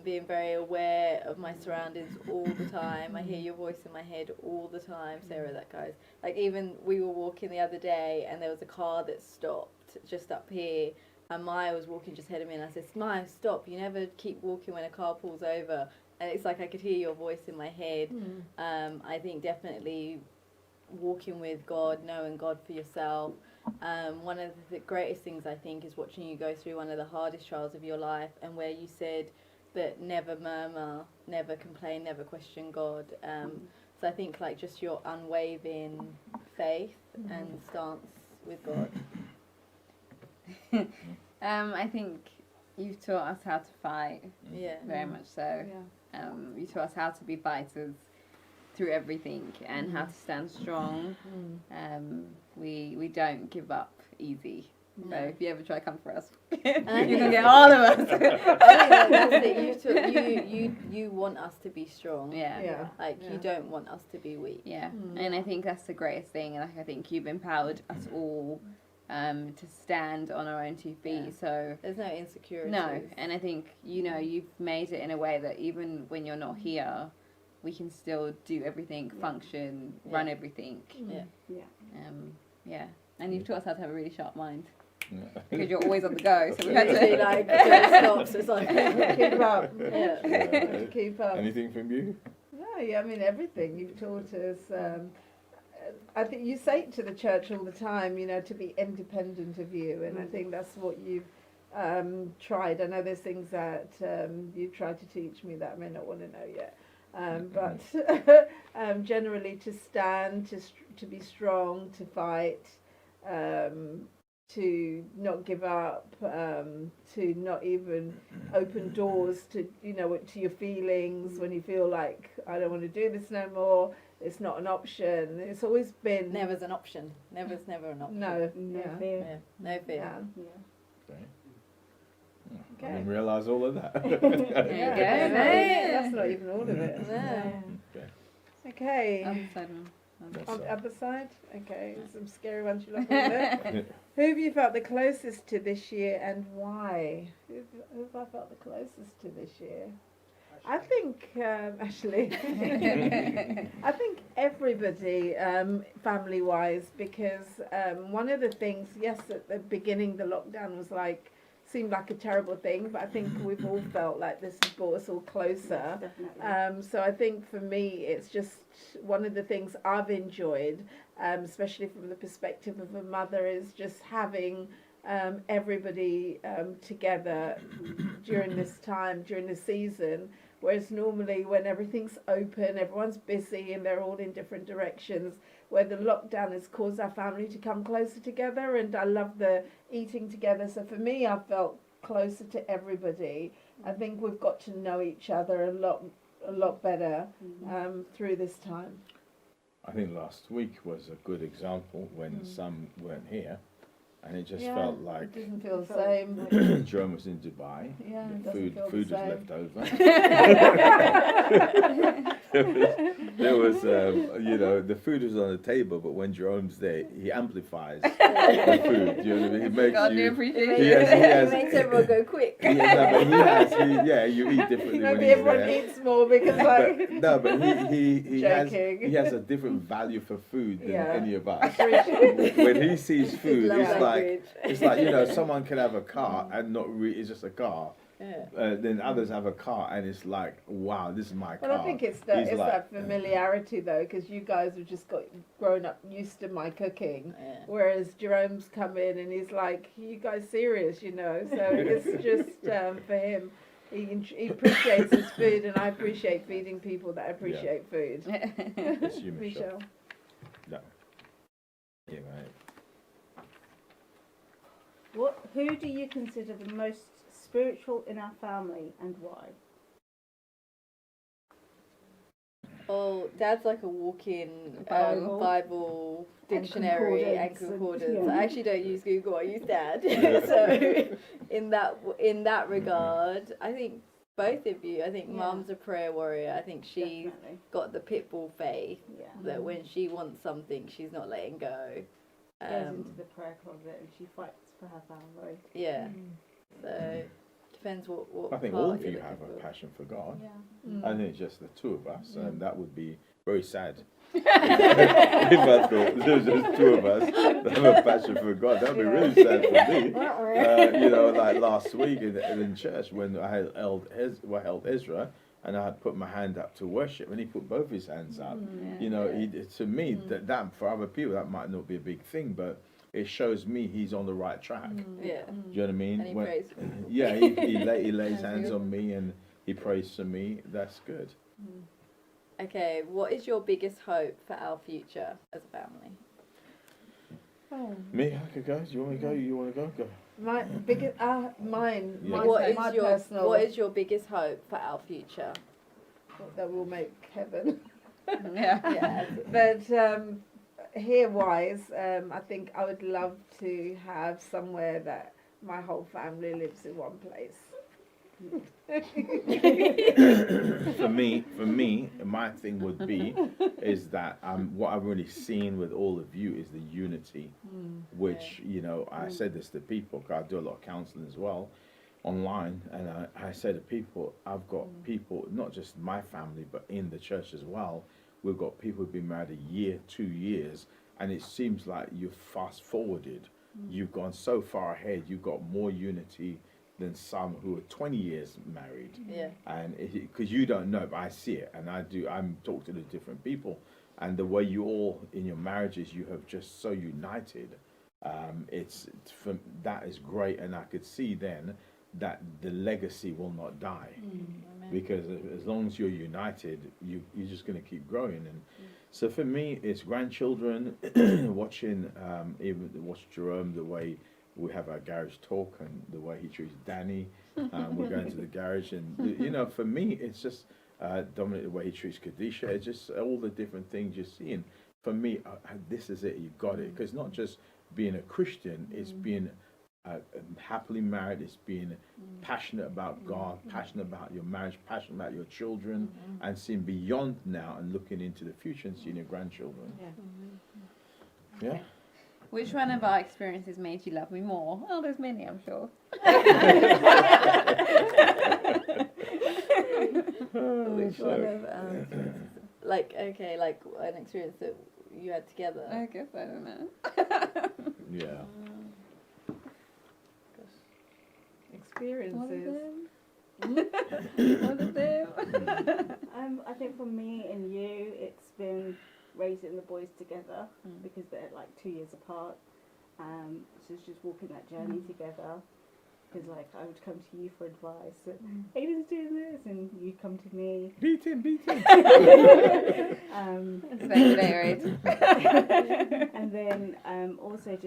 Speaker 4: being very aware of my surroundings all the time. I hear your voice in my head all the time, Sarah, that goes. Like even we were walking the other day and there was a car that stopped just up here and Maya was walking just ahead of me and I said, Maya, stop, you never keep walking when a car pulls over. And it's like I could hear your voice in my head. I think definitely walking with God, knowing God for yourself. One of the greatest things I think is watching you go through one of the hardest trials of your life and where you said that never murmur, never complain, never question God. So I think like just your unwavering faith and stance with God.
Speaker 1: I think you've taught us how to fight,
Speaker 4: Yeah.
Speaker 1: very much so. You taught us how to be fighters through everything and how to stand strong. We don't give up easy. So if you ever try to come for us, you can get all of us.
Speaker 4: I think that's it. You want us to be strong.
Speaker 1: Yeah.
Speaker 4: Like you don't want us to be weak.
Speaker 1: Yeah, and I think that's the greatest thing. Like I think you've empowered us all to stand on our own 2 feet.
Speaker 4: Yeah.
Speaker 1: So
Speaker 4: There's no insecurities.
Speaker 1: no, and I think you've made it in a way that even when you're not here, we can still do everything, function, run everything.
Speaker 4: Yeah.
Speaker 1: And you've taught us how to have a really sharp mind
Speaker 3: Yeah.
Speaker 1: because you're always on the go. So we had
Speaker 4: Literally,
Speaker 1: to
Speaker 4: like don't stop. So it's like
Speaker 2: Keep up.
Speaker 4: yeah.
Speaker 2: Keep up.
Speaker 3: Anything from you?
Speaker 2: No, I mean everything you've taught us. I think you say it to the church all the time, you know, to be independent of you, and I think that's what you've tried. I know there's things that you've tried to teach me that I may not want to know yet, but generally to stand, to be strong, to fight, to not give up, to not even open doors to, you know, to your feelings when you feel like I don't want to do this no more. It's not an option. It's always been
Speaker 4: Never's an option. Never an option.
Speaker 2: no,
Speaker 5: No
Speaker 2: yeah.
Speaker 5: fear.
Speaker 4: Yeah. No fear.
Speaker 2: Yeah.
Speaker 3: Okay.
Speaker 2: Okay.
Speaker 3: I didn't realise all of that.
Speaker 1: There you go.
Speaker 2: That's not even all of it.
Speaker 4: No.
Speaker 2: Okay.
Speaker 1: Other side one.
Speaker 2: On the other side? Okay, some scary ones you look at. Who have you felt the closest to this year and why? Who have I felt the closest to this year? I think, actually, I think everybody, family-wise, because one of the things, yes, at the beginning the lockdown was like, seemed like a terrible thing, but I think we've all felt like this has brought us all closer.
Speaker 5: Definitely.
Speaker 2: So I think for me, it's just one of the things I've enjoyed, especially from the perspective of a mother, is just having everybody together during this time, during the season. Whereas normally when everything's open, everyone's busy and they're all in different directions, where the lockdown has caused our family to come closer together, and I love the eating together. So for me, I felt closer to everybody. I think we've got to know each other a lot better through this time.
Speaker 3: I think last week was a good example when some weren't here, and it just felt like
Speaker 2: it doesn't feel the same.
Speaker 3: Jerome was in Dubai.
Speaker 2: Yeah, it
Speaker 3: The
Speaker 2: doesn't feel
Speaker 3: food
Speaker 2: the
Speaker 3: was
Speaker 2: same.
Speaker 3: left over. there was you know, the food was on the table, but when Jerome's there, he amplifies the food. You know what I mean? He makes
Speaker 1: God, do
Speaker 3: you.
Speaker 1: appreciate
Speaker 3: He
Speaker 1: it.
Speaker 3: has,
Speaker 4: It makes everyone go quick.
Speaker 3: no, but you eat differently when
Speaker 2: Maybe
Speaker 3: he's
Speaker 2: everyone
Speaker 3: there.
Speaker 2: eats more because like
Speaker 3: But, no, but he
Speaker 2: Joking.
Speaker 3: has a different value for food than
Speaker 2: Yeah.
Speaker 3: any of us.
Speaker 2: appreciate.
Speaker 3: When he sees food,
Speaker 4: Love
Speaker 3: it's like you know, someone can have a car and not it's just a car.
Speaker 4: Yeah.
Speaker 3: Then others have a car and it's like, wow, this is my car.
Speaker 2: Well, I think it's
Speaker 3: He's like,
Speaker 2: that familiarity though, because you guys have just grown up used to my cooking,
Speaker 4: Yeah.
Speaker 2: whereas Jerome's come in and he's like, "You guys serious?" You know. So it's just for him. He appreciates his food, and I appreciate feeding people that appreciate food.
Speaker 3: It's you, Michelle.
Speaker 2: Michelle.
Speaker 3: No. Yeah, right.
Speaker 5: Who do you consider the most spiritual in our family, and why?
Speaker 4: Oh, Dad's like a walk-in
Speaker 5: Bible.
Speaker 4: Bible dictionary and concordance. I actually don't use Google. I use Dad. So in that regard, I think both of you. I think Mum's a prayer warrior. I think she's
Speaker 5: Definitely.
Speaker 4: got the pit bull faith
Speaker 5: Yeah.
Speaker 4: that when she wants something, she's not letting go.
Speaker 5: Goes into the prayer closet and she fights for her family.
Speaker 4: Yeah. So depends what
Speaker 3: I think
Speaker 4: part
Speaker 3: all of
Speaker 4: you're
Speaker 3: you
Speaker 4: looking
Speaker 3: have a
Speaker 4: for.
Speaker 3: passion for God.
Speaker 5: Yeah.
Speaker 3: I think it's just the two of us, and that would be very sad. If I thought there was just two of us that have a passion for God, that would be really sad for me. You know, like last week in church when I held Ezra, and I had put my hand up to worship, and he put both his hands up. You know, to me, that for other people that might not be a big thing, but it shows me he's on the right track.
Speaker 4: Yeah.
Speaker 3: Do you know what I mean?
Speaker 4: And he prays for me.
Speaker 3: Yeah, he lays
Speaker 4: That's
Speaker 3: hands
Speaker 4: good.
Speaker 3: on me and he prays for me. That's good.
Speaker 4: Okay, what is your biggest hope for our future as a family?
Speaker 3: Me, I could go. Do you want me to go? You want to go? Go.
Speaker 2: My biggest, mine,
Speaker 3: Yeah.
Speaker 4: What is your biggest hope for our future?
Speaker 2: that will make heaven.
Speaker 1: Yeah.
Speaker 4: Yeah.
Speaker 2: But here wise, I think I would love to have somewhere that my whole family lives in one place.
Speaker 3: For me, my thing would be is that what I've really seen with all of you is the unity, which you know I said this to people. 'Cause I do a lot of counselling as well, online, and I say to people, I've got people not just my family but in the church as well. We've got people who've been married a year, 2 years, and it seems like you've fast forwarded. You've gone so far ahead. You've got more unity than some who are 20 years married.
Speaker 4: Yeah.
Speaker 3: And because you don't know, but I see it, and I'm talking to the different people, and the way you all in your marriages you have just so united. It's from that is great, and I could see then that the legacy will not die, because as long as you're united, you're just going to keep growing. And so for me, it's grandchildren watching, even watch Jerome, the way we have our garage talk and the way he treats Danny. We're going to the garage, and you know, for me, it's just Dominic, the way he treats Kadisha. It's just all the different things you're seeing. For me, this is it. You got it, because not just being a Christian, it's being happily married, it's being passionate about God, passionate about your marriage, passionate about your children, and seeing beyond now and looking into the future and seeing your grandchildren. Yeah.
Speaker 1: Which one of our experiences made you love me more? Oh, there's many, I'm sure.
Speaker 4: Which one of like an experience that you had together?
Speaker 1: I guess I don't know.
Speaker 3: Yeah.
Speaker 2: Experiences.
Speaker 1: What is it?
Speaker 5: I think for me and you, it's been raising the boys together because they're like 2 years apart. So it's just walking that journey together. Because like I would come to you for advice. Aiden's doing this, and you come to me.
Speaker 3: Beat him.
Speaker 5: And then also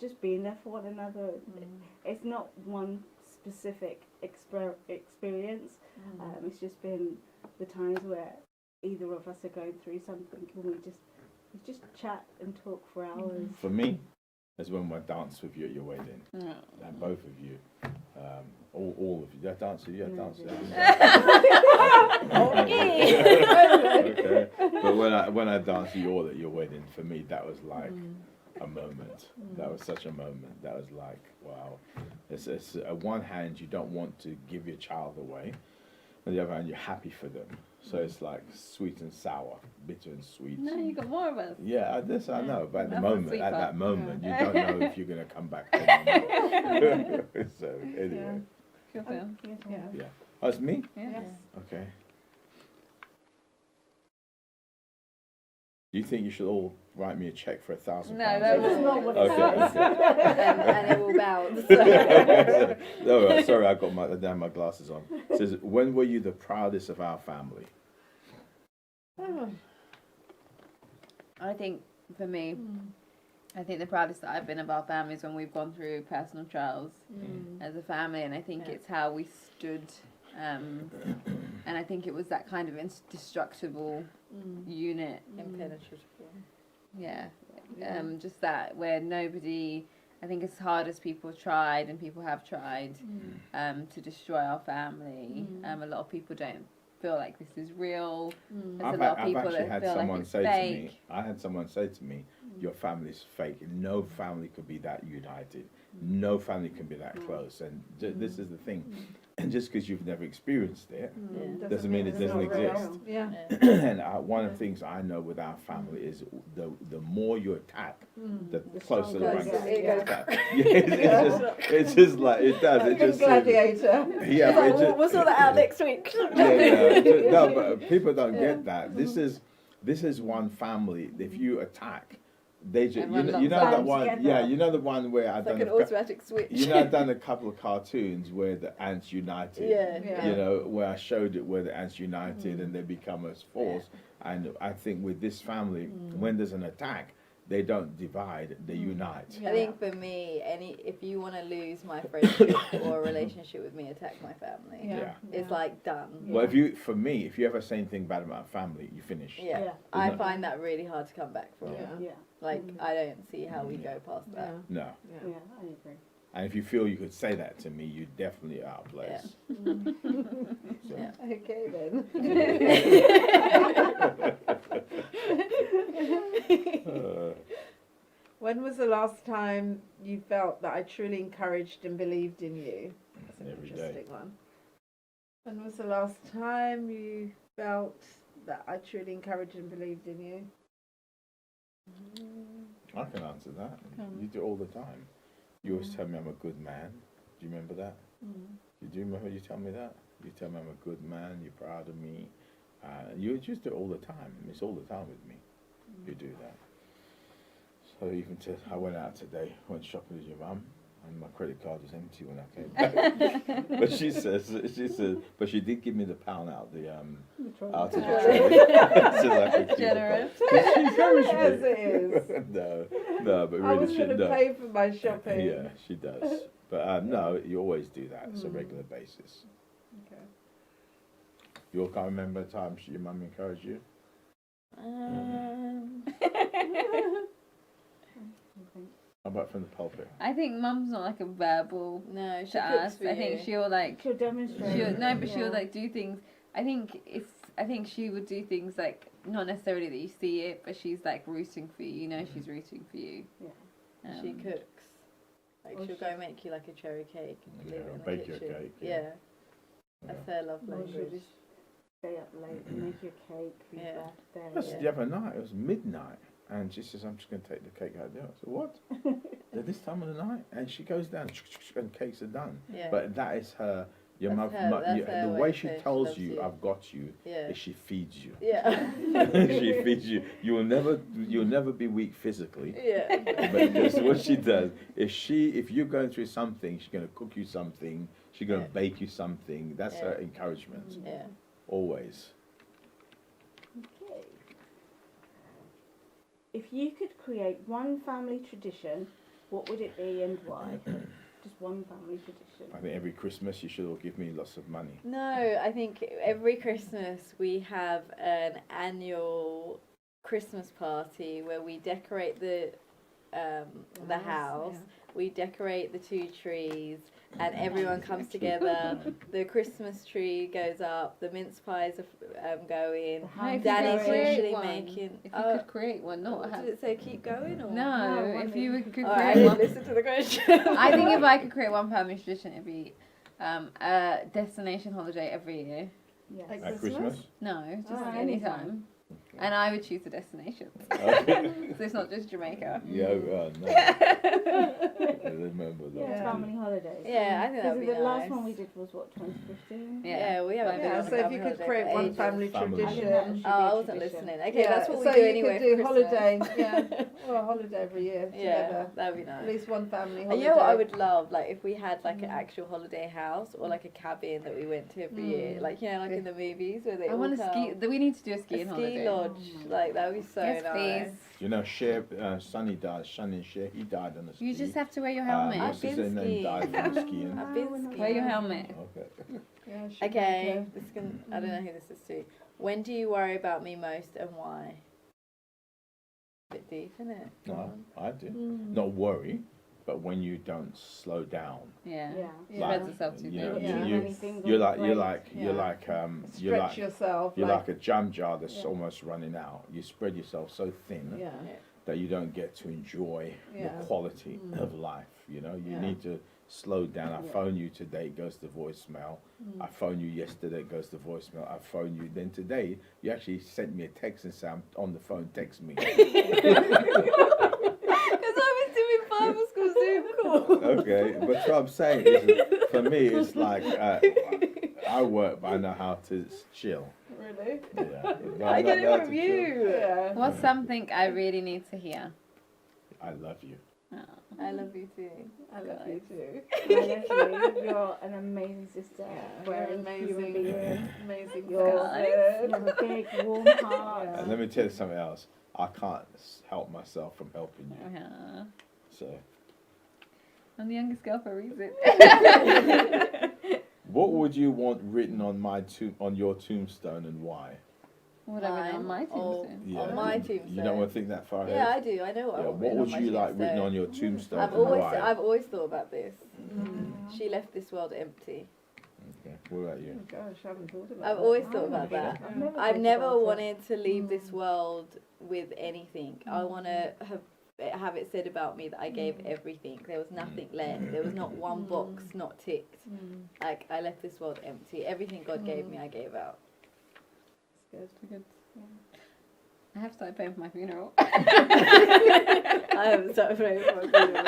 Speaker 5: just being there for one another. It's not one specific experience. It's just been the times where either of us are going through something, and we just chat and talk for hours.
Speaker 3: For me, that's when I danced with you at your wedding, and both of you, all of you. Did I dance with you? I danced with you. Okay. But when I danced with you all at your wedding, for me that was like a moment. That was such a moment. That was like, wow. It's on one hand, you don't want to give your child away. On the other hand, you're happy for them. So it's like sweet and sour, bitter and sweet.
Speaker 1: No, you got more of us.
Speaker 3: Yeah, I know. But at
Speaker 1: That's
Speaker 3: that moment, you don't know if you're going to come back or not. So anyway.
Speaker 1: Good film.
Speaker 3: Yeah. Oh, it's me?
Speaker 1: Yes.
Speaker 3: Okay. Do you think you should all write me a check for £1,000?
Speaker 1: No, that was
Speaker 5: not what
Speaker 3: it says.
Speaker 4: And it will bounce.
Speaker 3: No, sorry, I got my glasses on. It says, when were you the proudest of our family?
Speaker 1: I think for me, I think the proudest that I've been of our family is when we've gone through personal trials as a family, and I think it's how we stood, and I think it was that kind of indestructible unit,
Speaker 4: Impenetrable.
Speaker 1: just that where nobody, I think as hard as people tried and people have tried to destroy our family, a lot of people don't feel like this is real. There's a lot of people that feel like it's fake.
Speaker 3: I had someone say to me, your family's fake. No family could be that united. No family can be that close. And this is the thing. And just because you've never experienced it doesn't mean it doesn't exist.
Speaker 2: Yeah.
Speaker 3: And one of the things I know with our family is the more you attack, the closer the ranks get. It's just like it does. It just
Speaker 2: Gladiator.
Speaker 3: Yeah, but
Speaker 4: we'll sort that out next week.
Speaker 3: No, but people don't get that. This is one family. If you attack, they just you know that one.
Speaker 5: Together.
Speaker 3: Yeah, you know the one where I've done
Speaker 4: Like an automatic switch.
Speaker 3: You know, I've done a couple of cartoons where the ants united.
Speaker 4: Yeah.
Speaker 3: You know, where I showed it where the ants united and they become a force. And I think with this family, when there's an attack, they don't divide, they unite.
Speaker 4: I think for me, if you want to lose my friendship or a relationship with me, attack my family.
Speaker 3: Yeah.
Speaker 4: It's like done.
Speaker 3: Well, if you ever say anything bad about family, you finish.
Speaker 4: Yeah. I find that really hard to come back from.
Speaker 5: Yeah.
Speaker 4: Like, I don't see how we go past that.
Speaker 3: No.
Speaker 5: Yeah, I agree.
Speaker 3: And if you feel you could say that to me, you definitely are out of place. So.
Speaker 4: Yeah.
Speaker 2: Okay then. When was the last time you felt that I truly encouraged and believed in you? That's an
Speaker 3: Every
Speaker 2: interesting
Speaker 3: day.
Speaker 2: one. When was the last time you felt that I truly encouraged and believed in you?
Speaker 3: I can answer that. You do it all the time. You always tell me I'm a good man. Do you remember that? You do remember you tell me that? You tell me I'm a good man, you're proud of me. You just do it all the time. It's all the time with me. You do that. So even I went out today, went shopping with your mum, and my credit card was empty when I came back. But she says, but she did give me the £1 out the out of the tray.
Speaker 1: Generous.
Speaker 3: She's very
Speaker 2: As it is.
Speaker 3: no, but
Speaker 2: I
Speaker 3: really
Speaker 2: was
Speaker 3: she
Speaker 2: going to
Speaker 3: does.
Speaker 2: pay for my shopping.
Speaker 3: Yeah, she does. But no, you always do that. It's a regular basis.
Speaker 2: Okay.
Speaker 3: You all can't remember a time your mum encouraged you? How about from the pulpit?
Speaker 1: I think mum's not like a verbal
Speaker 4: No, she
Speaker 1: to
Speaker 4: cooks
Speaker 1: us.
Speaker 4: for
Speaker 1: I think
Speaker 4: you.
Speaker 1: she'll like
Speaker 5: She'll demonstrate.
Speaker 1: she'll like do things. I think she would do things like not necessarily that you see it, but she's like rooting for you. You know, she's rooting for you.
Speaker 5: Yeah.
Speaker 4: She cooks. Like
Speaker 5: Or
Speaker 4: she'll go make you like a cherry cake and leave it in the
Speaker 3: bake you a
Speaker 4: kitchen.
Speaker 3: cake,
Speaker 4: Yeah. That's her love
Speaker 5: Or she'll
Speaker 4: language.
Speaker 5: just stay up late and make you a cake for your
Speaker 4: Yeah.
Speaker 5: birthday.
Speaker 3: Just the other night, it was midnight, and she says, I'm just going to take the cake out there. I said, what? At this time of the night? And she goes down, and cakes are done.
Speaker 4: Yeah.
Speaker 3: But that is her, your
Speaker 4: That's
Speaker 3: mother,
Speaker 4: her- that's her
Speaker 3: the
Speaker 4: way
Speaker 3: way
Speaker 4: of
Speaker 3: she
Speaker 4: saying she
Speaker 3: tells
Speaker 4: loves
Speaker 3: you,
Speaker 4: you.
Speaker 3: I've got you,
Speaker 4: Yeah.
Speaker 3: is she feeds you.
Speaker 4: Yeah.
Speaker 3: She feeds you. You'll never be weak physically.
Speaker 4: Yeah.
Speaker 3: But because what she does, if you're going through something, she's going to cook you something, she's going to
Speaker 4: Yeah.
Speaker 3: bake you something. That's
Speaker 4: Yeah.
Speaker 3: her encouragement,
Speaker 4: Yeah.
Speaker 3: always.
Speaker 5: Okay. If you could create one family tradition, what would it be and why? Just one family tradition.
Speaker 3: I think every Christmas you should all give me lots of money.
Speaker 4: No, I think every Christmas we have an annual Christmas party where we decorate the house, we decorate the 2 trees, and everyone comes together. The Christmas tree goes up, the mince pies are going.
Speaker 5: The ham
Speaker 4: Danny's
Speaker 5: sandwich.
Speaker 4: usually
Speaker 1: one.
Speaker 4: making.
Speaker 1: If you could create one, not have.
Speaker 4: Did it say keep going or?
Speaker 1: No,
Speaker 5: No,
Speaker 1: if you could
Speaker 4: Oh, I
Speaker 1: create
Speaker 4: didn't
Speaker 1: one.
Speaker 4: listen to the question.
Speaker 1: I think if I could create one family tradition, it'd be a destination holiday every year.
Speaker 5: Yes.
Speaker 2: Like
Speaker 3: At
Speaker 2: Christmas?
Speaker 3: Christmas?
Speaker 1: No, just
Speaker 5: Oh,
Speaker 1: any
Speaker 5: anytime.
Speaker 1: time. And I would choose the destination.
Speaker 3: Okay.
Speaker 1: So it's not just Jamaica.
Speaker 3: Yeah, no. I remember that.
Speaker 5: Yeah, family holidays.
Speaker 4: Yeah, I think that would be
Speaker 5: the
Speaker 4: nice.
Speaker 5: last one we did was what, 2015?
Speaker 4: Yeah, we haven't
Speaker 1: But-
Speaker 4: been
Speaker 2: Yeah,
Speaker 4: on
Speaker 2: so if
Speaker 4: family
Speaker 2: you could
Speaker 4: holiday
Speaker 2: create
Speaker 4: for
Speaker 2: one
Speaker 4: ages.
Speaker 2: family
Speaker 3: Family.
Speaker 2: tradition.
Speaker 4: Oh, I wasn't listening. Okay,
Speaker 2: Yeah,
Speaker 4: that's what we
Speaker 2: so
Speaker 4: do
Speaker 2: you
Speaker 4: anyway.
Speaker 2: could do
Speaker 4: for Christmas.
Speaker 2: holiday, yeah, or a holiday every year
Speaker 4: Yeah,
Speaker 2: together.
Speaker 4: that'd be
Speaker 2: At
Speaker 4: nice.
Speaker 2: least one family
Speaker 4: And
Speaker 2: holiday.
Speaker 4: you know what I would love? Like if we had like an actual holiday house or like a cabin that we went to every year. Like, you know, like in the movies where they
Speaker 1: I
Speaker 4: all
Speaker 1: want to
Speaker 4: come.
Speaker 1: ski. We need to do a
Speaker 4: A
Speaker 1: skiing
Speaker 4: ski
Speaker 1: holiday.
Speaker 4: lodge. Like that would be so
Speaker 1: Yes,
Speaker 4: nice.
Speaker 1: please.
Speaker 3: You know, Sonny died. Sonny Cher, he died on the ski.
Speaker 1: You just have to wear your helmet.
Speaker 3: What's his
Speaker 4: been
Speaker 3: name?
Speaker 4: skiing.
Speaker 3: Died from the skiing.
Speaker 4: I've been skiing.
Speaker 1: Wear your helmet.
Speaker 3: Okay.
Speaker 2: Yeah, should
Speaker 4: Okay,
Speaker 2: make
Speaker 4: this can. I don't know who this is to. When do you worry about me most and why? A bit deep, isn't it?
Speaker 3: No, I do.
Speaker 2: Mm.
Speaker 3: Not worry, but when you don't slow down.
Speaker 1: Yeah.
Speaker 5: Yeah.
Speaker 3: Like,
Speaker 1: Spreads itself too
Speaker 3: you know,
Speaker 1: thin.
Speaker 2: Yeah.
Speaker 3: you're like
Speaker 2: Stretch yourself.
Speaker 3: you're
Speaker 2: like,
Speaker 3: like a jam jar that's
Speaker 2: Yeah.
Speaker 3: almost running out. You spread yourself so thin
Speaker 2: yeah.
Speaker 3: that you don't get to enjoy
Speaker 2: Yeah.
Speaker 3: the quality
Speaker 2: Mm.
Speaker 3: of life. You know, you
Speaker 2: Yeah.
Speaker 3: need to slow down. I
Speaker 2: Yeah.
Speaker 3: phone you today, it goes to voicemail.
Speaker 2: Mm.
Speaker 3: I phone you yesterday, it goes to voicemail. I phone you. Then today, you actually sent me a text and said, I'm on the phone, text me.
Speaker 4: Because I was doing Bible school Zoom call.
Speaker 3: Okay, but what I'm saying is, for me, it's like I work, but I know how to chill.
Speaker 2: Really?
Speaker 3: Yeah,
Speaker 4: I get
Speaker 3: know how
Speaker 4: it
Speaker 3: to
Speaker 4: from
Speaker 3: chill.
Speaker 4: you.
Speaker 2: Yeah.
Speaker 1: What's something I really need to hear?
Speaker 3: I love you.
Speaker 1: Oh.
Speaker 4: I love you too.
Speaker 2: I love you too.
Speaker 5: I love you. You're an amazing sister.
Speaker 2: You're
Speaker 5: We're
Speaker 2: amazing.
Speaker 5: human being.
Speaker 2: Amazing
Speaker 5: You're,
Speaker 2: person.
Speaker 5: you have a big, warm heart.
Speaker 2: Yeah.
Speaker 3: And let me tell you something else. I can't help myself from helping you.
Speaker 1: Yeah.
Speaker 3: So,
Speaker 1: I'm the youngest girl for a reason.
Speaker 3: what would you want written on on your tombstone, and why?
Speaker 1: What I written on my tombstone?
Speaker 4: On my tombstone.
Speaker 3: You don't want to think that far ahead.
Speaker 4: Yeah, I do. I know what I
Speaker 3: Yeah,
Speaker 4: want
Speaker 3: what
Speaker 4: written
Speaker 3: would
Speaker 4: on my
Speaker 3: you like written
Speaker 4: tombstone.
Speaker 3: on your tombstone,
Speaker 4: I've
Speaker 3: and
Speaker 4: always,
Speaker 3: why?
Speaker 4: I've always thought about this. She left this world empty.
Speaker 3: Okay. What about you?
Speaker 2: Oh gosh, I haven't thought about
Speaker 4: I've
Speaker 2: that.
Speaker 4: always thought about that. I've
Speaker 5: thought
Speaker 4: never
Speaker 5: about it.
Speaker 4: wanted to leave this world with anything. I want to have it said about me that I gave everything. There was nothing left. There was not one box not ticked.
Speaker 2: Mm.
Speaker 4: Like I left this world empty. Everything God gave me, I gave out.
Speaker 2: It's good.
Speaker 1: I have started paying for my funeral.
Speaker 4: I haven't started praying for my funeral.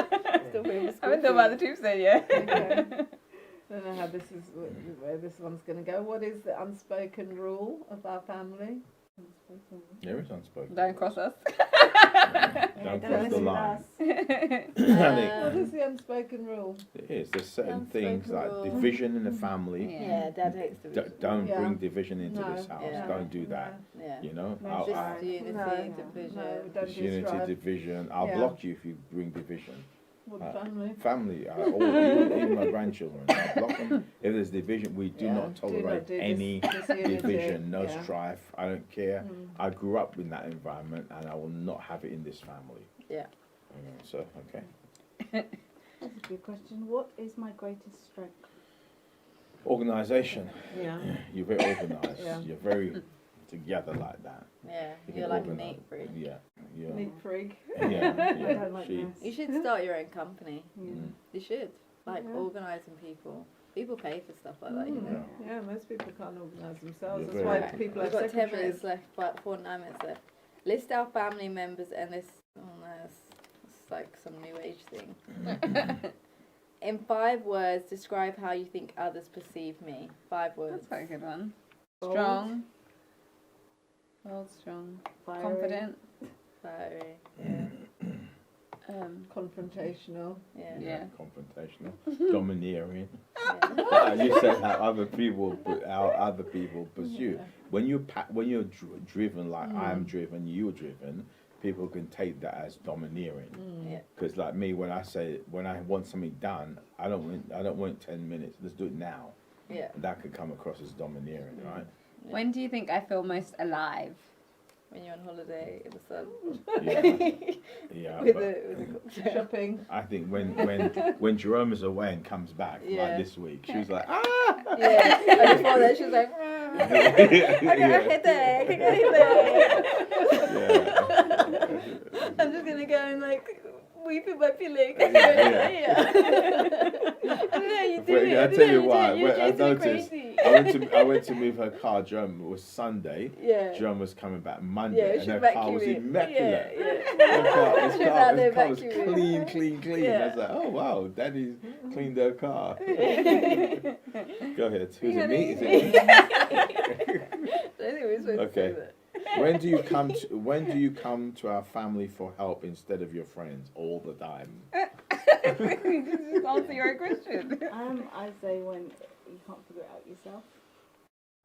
Speaker 4: Still paying for
Speaker 1: I
Speaker 4: school
Speaker 1: haven't thought about the
Speaker 4: fees.
Speaker 1: tombstone yet.
Speaker 2: Okay. I don't know how where this one's going to go. What is the unspoken rule of our family?
Speaker 5: unspoken.
Speaker 3: There is unspoken.
Speaker 1: Don't cross us.
Speaker 3: Don't cross the line. I
Speaker 2: What
Speaker 3: think
Speaker 2: is the unspoken rule?
Speaker 3: it is. There's certain
Speaker 4: Unspoken
Speaker 3: things like
Speaker 4: rule.
Speaker 3: division in the family.
Speaker 4: Yeah, Dad hates division.
Speaker 3: Don't
Speaker 2: Yeah.
Speaker 3: bring division into
Speaker 2: No.
Speaker 3: this house.
Speaker 4: Yeah.
Speaker 3: Don't do that.
Speaker 4: Yeah.
Speaker 3: You know,
Speaker 2: No,
Speaker 3: I'll-
Speaker 4: Just
Speaker 3: I-
Speaker 4: unity,
Speaker 2: No.
Speaker 4: division.
Speaker 2: No, we don't
Speaker 3: it's
Speaker 2: do
Speaker 3: unity,
Speaker 2: strife.
Speaker 3: division. I'll
Speaker 2: Yeah.
Speaker 3: block you if you bring division.
Speaker 2: What
Speaker 3: Uh,
Speaker 2: family?
Speaker 3: Family, or even my grandchildren. I'll block them. If there's division, we do
Speaker 2: Yeah.
Speaker 3: not tolerate
Speaker 2: do
Speaker 3: any
Speaker 2: disunity.
Speaker 3: division, no
Speaker 2: Yeah.
Speaker 3: strife. I don't care.
Speaker 2: Mm.
Speaker 3: I grew up in that environment, and I will not have it in this family.
Speaker 4: Yeah.
Speaker 3: So okay.
Speaker 5: That's a good question. What is my greatest strength?
Speaker 3: Organisation.
Speaker 2: Yeah.
Speaker 3: You're very organised.
Speaker 2: Yeah.
Speaker 3: You're very together like that.
Speaker 4: Yeah,
Speaker 3: You
Speaker 4: you're
Speaker 3: can
Speaker 4: like a
Speaker 3: organise.
Speaker 4: neat freak.
Speaker 3: Yeah. Yeah.
Speaker 2: Neat freak.
Speaker 3: Yeah.
Speaker 5: I
Speaker 3: Yeah.
Speaker 5: don't like
Speaker 3: She-
Speaker 5: mess.
Speaker 4: You should start your own company.
Speaker 5: Yeah.
Speaker 3: Mm.
Speaker 4: You should. Like
Speaker 2: Yeah.
Speaker 4: organising people. People pay for stuff like that, you know.
Speaker 2: Yeah, most people can't organise themselves.
Speaker 3: You're
Speaker 2: That's
Speaker 3: very
Speaker 2: why
Speaker 3: right.
Speaker 2: people
Speaker 4: We've
Speaker 2: have
Speaker 4: got 10
Speaker 2: secretaries.
Speaker 4: minutes left, but 9 minutes left. List our family members and this. Oh no, it's like some new age thing. In 5 words, describe how you think others perceive me. 5 words.
Speaker 1: That's quite a good one.
Speaker 2: Bold.
Speaker 1: Strong. Bold, strong.
Speaker 5: Fiery.
Speaker 1: Confident.
Speaker 4: Fiery.
Speaker 2: Confrontational.
Speaker 4: Yeah.
Speaker 1: Yeah.
Speaker 3: Confrontational. Domineering.
Speaker 4: Yeah.
Speaker 3: You said how other people pursue. When you're driven like I am driven, you're driven. People can take that as domineering.
Speaker 4: Yeah.
Speaker 3: Because like me, when I want something done, I don't want 10 minutes. Let's do it now.
Speaker 4: Yeah.
Speaker 3: That could come across as domineering, right?
Speaker 1: When do you think I feel most alive?
Speaker 4: When you're on holiday in the sun.
Speaker 3: Yeah. Yeah.
Speaker 4: with
Speaker 3: but
Speaker 4: a cocktail.
Speaker 2: Shopping.
Speaker 3: I think when Jerome is away and comes back,
Speaker 4: Yeah.
Speaker 3: like this week, she was like,
Speaker 4: Yeah. And before that, she was like, I got a headache. I got a headache.
Speaker 3: yeah.
Speaker 4: I'm just gonna go and like weep in my pillow.
Speaker 3: Yeah.
Speaker 4: I don't know how you do
Speaker 3: Wait,
Speaker 4: it.
Speaker 3: I'll tell you why.
Speaker 4: You're
Speaker 3: I
Speaker 4: chasing me
Speaker 3: noticed.
Speaker 4: crazy.
Speaker 3: I went to move her car. Jerome, it was Sunday.
Speaker 4: Yeah.
Speaker 3: Jerome was coming back
Speaker 4: Yeah,
Speaker 3: Monday,
Speaker 4: she's
Speaker 3: and her car was
Speaker 4: vacuuming.
Speaker 3: immaculate.
Speaker 4: Yeah,
Speaker 3: Her car, his
Speaker 4: She was out there
Speaker 3: car was
Speaker 4: vacuuming.
Speaker 3: clean.
Speaker 4: Yeah.
Speaker 3: I was like, oh wow, Daddy's cleaned her car. Go ahead. Who's it, me? Is it me?
Speaker 4: I think we're supposed
Speaker 3: Okay.
Speaker 4: to say that.
Speaker 3: When do you come to our family for help instead of your friends? All the time.
Speaker 1: Just answer your own question.
Speaker 5: I say when you can't figure it out yourself.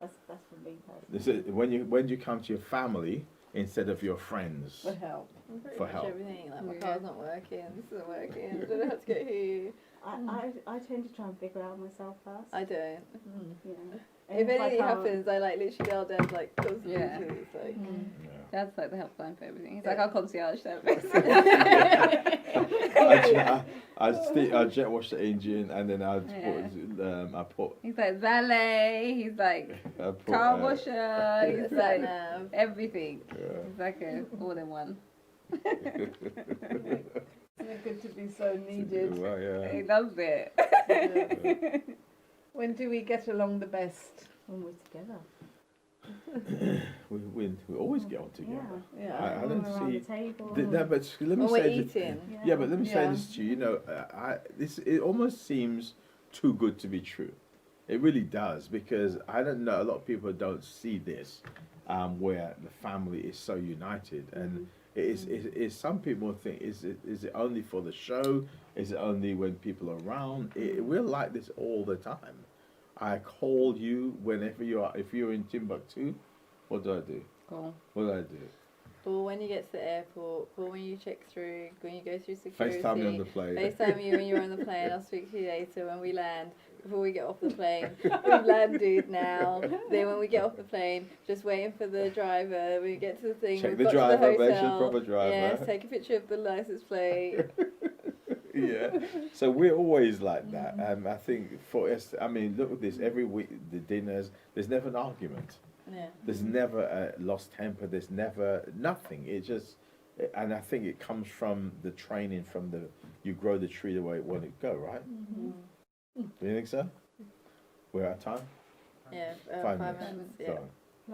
Speaker 5: That's for me personally.
Speaker 3: This is when you come to your family instead of your friends.
Speaker 2: For help.
Speaker 4: Pretty
Speaker 3: For
Speaker 4: much
Speaker 3: help.
Speaker 4: everything. Like my
Speaker 1: Yeah.
Speaker 4: car's not working. This isn't working. I don't know how to get here.
Speaker 5: I tend to try and figure it out myself first.
Speaker 4: I don't.
Speaker 5: You know. And
Speaker 4: If
Speaker 5: I
Speaker 4: anything
Speaker 5: can't-
Speaker 4: happens, I like literally go down like constantly.
Speaker 1: Yeah.
Speaker 4: It's like.
Speaker 3: Yeah.
Speaker 1: That's like the helpline for everything. He's like our concierge service.
Speaker 3: I jet wash the engine and then I put
Speaker 1: He's like valet. He's like car washer. He's like
Speaker 4: Sat-nav.
Speaker 1: everything.
Speaker 3: Yeah.
Speaker 1: He's like a all-in-one.
Speaker 2: Isn't it good to be so needed?
Speaker 3: Well,
Speaker 1: He
Speaker 3: yeah.
Speaker 1: loves it.
Speaker 2: When do we get along the best?
Speaker 5: when we're together.
Speaker 3: We always get on together.
Speaker 2: Yeah.
Speaker 3: I
Speaker 5: When
Speaker 3: don't
Speaker 5: we're around
Speaker 3: see.
Speaker 5: the table.
Speaker 3: No, but let me
Speaker 4: When we're
Speaker 3: say this.
Speaker 4: eating.
Speaker 3: Yeah, but let me say
Speaker 2: Yeah.
Speaker 3: this to you. You know, it almost seems too good to be true. It really does, because I don't know. A lot of people don't see this, where the family is so united, and it is. Some people think is it only for the show? Is it only when people are around? We're like this all the time. I call you whenever you are. If you're in Timbuktu, what do I do?
Speaker 1: Cool.
Speaker 3: What do I do?
Speaker 4: Call when you get to the airport. Call when you check through. When you go through security.
Speaker 3: FaceTime me on the plane.
Speaker 4: FaceTime you when you're on the plane. I'll speak to you later when we land. Before we get off the plane, we've landed now. Then when we get off the plane, just waiting for the driver. When we get to the thing,
Speaker 3: Check
Speaker 4: we've
Speaker 3: the
Speaker 4: got
Speaker 3: driver,
Speaker 4: to the
Speaker 3: make sure
Speaker 4: hotel.
Speaker 3: proper driver.
Speaker 4: Yes, take a picture of the license plate.
Speaker 3: Yeah, so we're always like that, and I think for us, I mean, look at this. Every week, the dinners, there's never an argument.
Speaker 4: Yeah.
Speaker 3: There's never a lost temper. There's never nothing. It just, and I think it comes from the training, from the you grow the tree the way it want to go, right? Do you think so? We're out of time.
Speaker 4: Yeah.
Speaker 3: 5
Speaker 4: 5
Speaker 3: minutes.
Speaker 4: minutes. Yeah.
Speaker 3: Go on.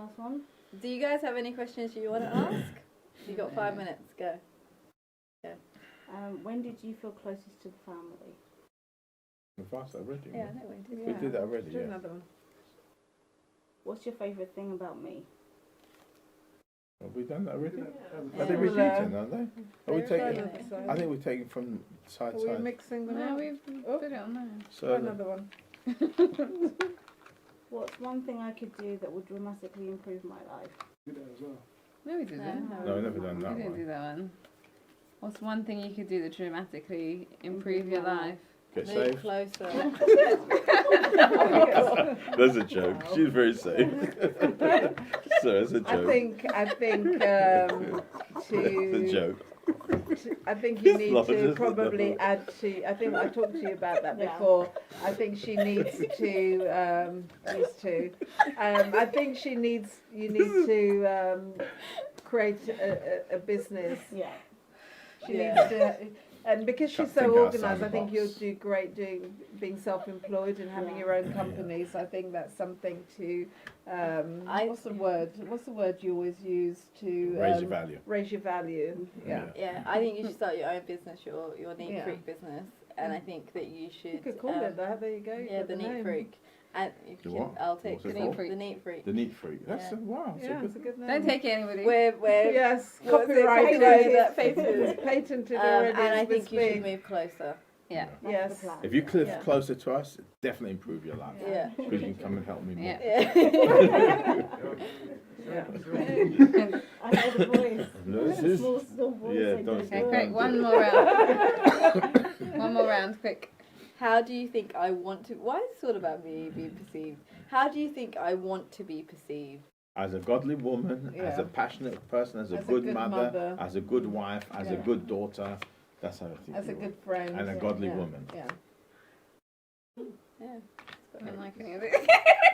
Speaker 5: Last one.
Speaker 4: Do you guys have any questions you want to ask? You got 5 minutes. Go.
Speaker 5: When did you feel closest to the family?
Speaker 3: We're fast already.
Speaker 4: Yeah, I know we did.
Speaker 3: We did that already.
Speaker 2: Do
Speaker 3: Yeah.
Speaker 2: another one.
Speaker 5: What's your favourite thing about me?
Speaker 3: Have we done that already?
Speaker 4: Yeah.
Speaker 3: Are they repeating, aren't they? Are we
Speaker 4: They're
Speaker 3: taking?
Speaker 4: repeating.
Speaker 3: I think we're taking from side
Speaker 2: Are
Speaker 3: to
Speaker 2: we
Speaker 3: side.
Speaker 2: mixing them
Speaker 1: No,
Speaker 2: up?
Speaker 1: we've put it on there.
Speaker 3: So
Speaker 2: Another one.
Speaker 5: What's one thing I could do that would dramatically improve my life?
Speaker 1: No, we didn't.
Speaker 3: no, we've never done
Speaker 1: We
Speaker 3: that
Speaker 1: didn't
Speaker 3: one.
Speaker 1: do that one. What's one thing you could do that dramatically improve your life?
Speaker 3: Get
Speaker 4: Move
Speaker 3: safe.
Speaker 4: closer.
Speaker 3: That's a joke. She's very safe. So it's a
Speaker 2: I
Speaker 3: joke.
Speaker 2: think
Speaker 3: It's a joke.
Speaker 2: I think you need
Speaker 3: Love
Speaker 2: to
Speaker 3: it.
Speaker 2: probably add to. I think I talked to you about that
Speaker 5: Yeah.
Speaker 2: before. I think she needs to. These two. I think she needs. You need to create a business.
Speaker 5: Yeah.
Speaker 2: She
Speaker 4: Yeah.
Speaker 2: needs to. And because she's
Speaker 3: Think
Speaker 2: so
Speaker 3: outside
Speaker 2: organised,
Speaker 3: the
Speaker 2: I think
Speaker 3: box.
Speaker 2: you'll do great being self-employed and having
Speaker 5: Yeah.
Speaker 2: your own company. So I think that's something to. What's the word? What's the word you always use to
Speaker 3: Raise your value.
Speaker 2: raise your value? Yeah.
Speaker 4: Yeah, I think you should start your own business, your neat
Speaker 2: Yeah.
Speaker 4: freak business, and I think that you should.
Speaker 2: You could call it that. There you go. you
Speaker 4: Yeah,
Speaker 2: got
Speaker 4: the neat
Speaker 2: name.
Speaker 4: freak, and you
Speaker 3: The
Speaker 4: can.
Speaker 3: what?
Speaker 4: I'll take
Speaker 3: What's
Speaker 4: the
Speaker 3: it
Speaker 4: neat
Speaker 3: called?
Speaker 4: freak. The neat freak.
Speaker 3: The neat freak. That's
Speaker 4: Yeah.
Speaker 3: wow. It's
Speaker 2: Yeah,
Speaker 3: a
Speaker 2: it's a
Speaker 3: good.
Speaker 2: good name.
Speaker 1: Don't take it, anybody.
Speaker 4: Where
Speaker 2: Yes,
Speaker 4: What's it
Speaker 2: copyrighted.
Speaker 4: copyrighted, that patent?
Speaker 2: It's patented already.
Speaker 4: and I
Speaker 2: as we
Speaker 4: think you should
Speaker 2: speak.
Speaker 4: move closer.
Speaker 1: Yeah.
Speaker 5: That's
Speaker 2: Yes.
Speaker 5: the plan.
Speaker 3: If you live
Speaker 4: Yeah.
Speaker 3: closer to us, it definitely improve your life.
Speaker 4: Yeah.
Speaker 3: Because you can come and help me more.
Speaker 1: Yeah.
Speaker 4: Yeah.
Speaker 2: Yeah.
Speaker 5: I know the voice.
Speaker 3: No, this
Speaker 5: The
Speaker 3: is-
Speaker 5: small voice.
Speaker 3: Yeah,
Speaker 5: I
Speaker 3: don't
Speaker 5: don't
Speaker 1: Okay,
Speaker 3: Go
Speaker 1: quick,
Speaker 3: on.
Speaker 1: one more round. One more round, quick.
Speaker 4: How do you think I want to? Why is this all about me being perceived? How do you think I want to be perceived?
Speaker 3: As a godly woman, as a
Speaker 2: Yeah.
Speaker 3: passionate person, as a
Speaker 2: As a
Speaker 3: good
Speaker 2: good
Speaker 3: mother,
Speaker 2: mother.
Speaker 3: as a good wife, as a
Speaker 2: Yeah.
Speaker 3: good daughter. That's how I think.
Speaker 2: As a
Speaker 3: you
Speaker 2: good
Speaker 3: are.
Speaker 2: friend.
Speaker 3: And a
Speaker 2: yeah,
Speaker 3: godly
Speaker 2: yeah,
Speaker 3: woman.
Speaker 2: Yeah.
Speaker 4: Yeah.
Speaker 1: I don't like any of it.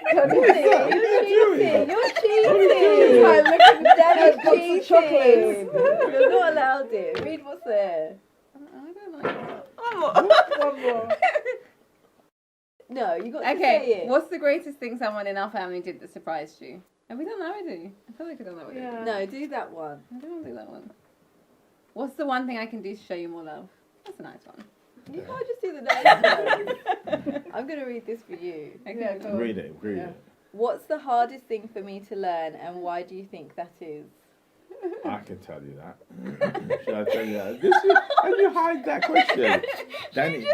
Speaker 4: You're cheating. You're
Speaker 2: She's like
Speaker 4: cheating.
Speaker 2: looking
Speaker 4: Daddy's
Speaker 2: at box of chocolates.
Speaker 4: cheating. You're not allowed it. Read what's there.
Speaker 1: I don't like it.
Speaker 2: One more.
Speaker 4: No, you got to say
Speaker 1: Okay,
Speaker 4: it.
Speaker 1: what's the greatest thing someone in our family did that surprised you? Have we done that already? I feel like we've done that already.
Speaker 2: Yeah.
Speaker 4: No, do that one.
Speaker 1: I don't want to do that one. What's the one thing I can do to show you more love? That's a nice one.
Speaker 4: You can't just do the nice one. I'm going to read this for you.
Speaker 1: Okay,
Speaker 2: Yeah,
Speaker 1: cool.
Speaker 2: go on.
Speaker 3: Read it, read
Speaker 2: Yeah.
Speaker 3: it.
Speaker 4: What's the hardest thing for me to learn, and why do you think that is?
Speaker 3: I can tell you that. Should I tell you that? This is, how do you hide that question? Danny,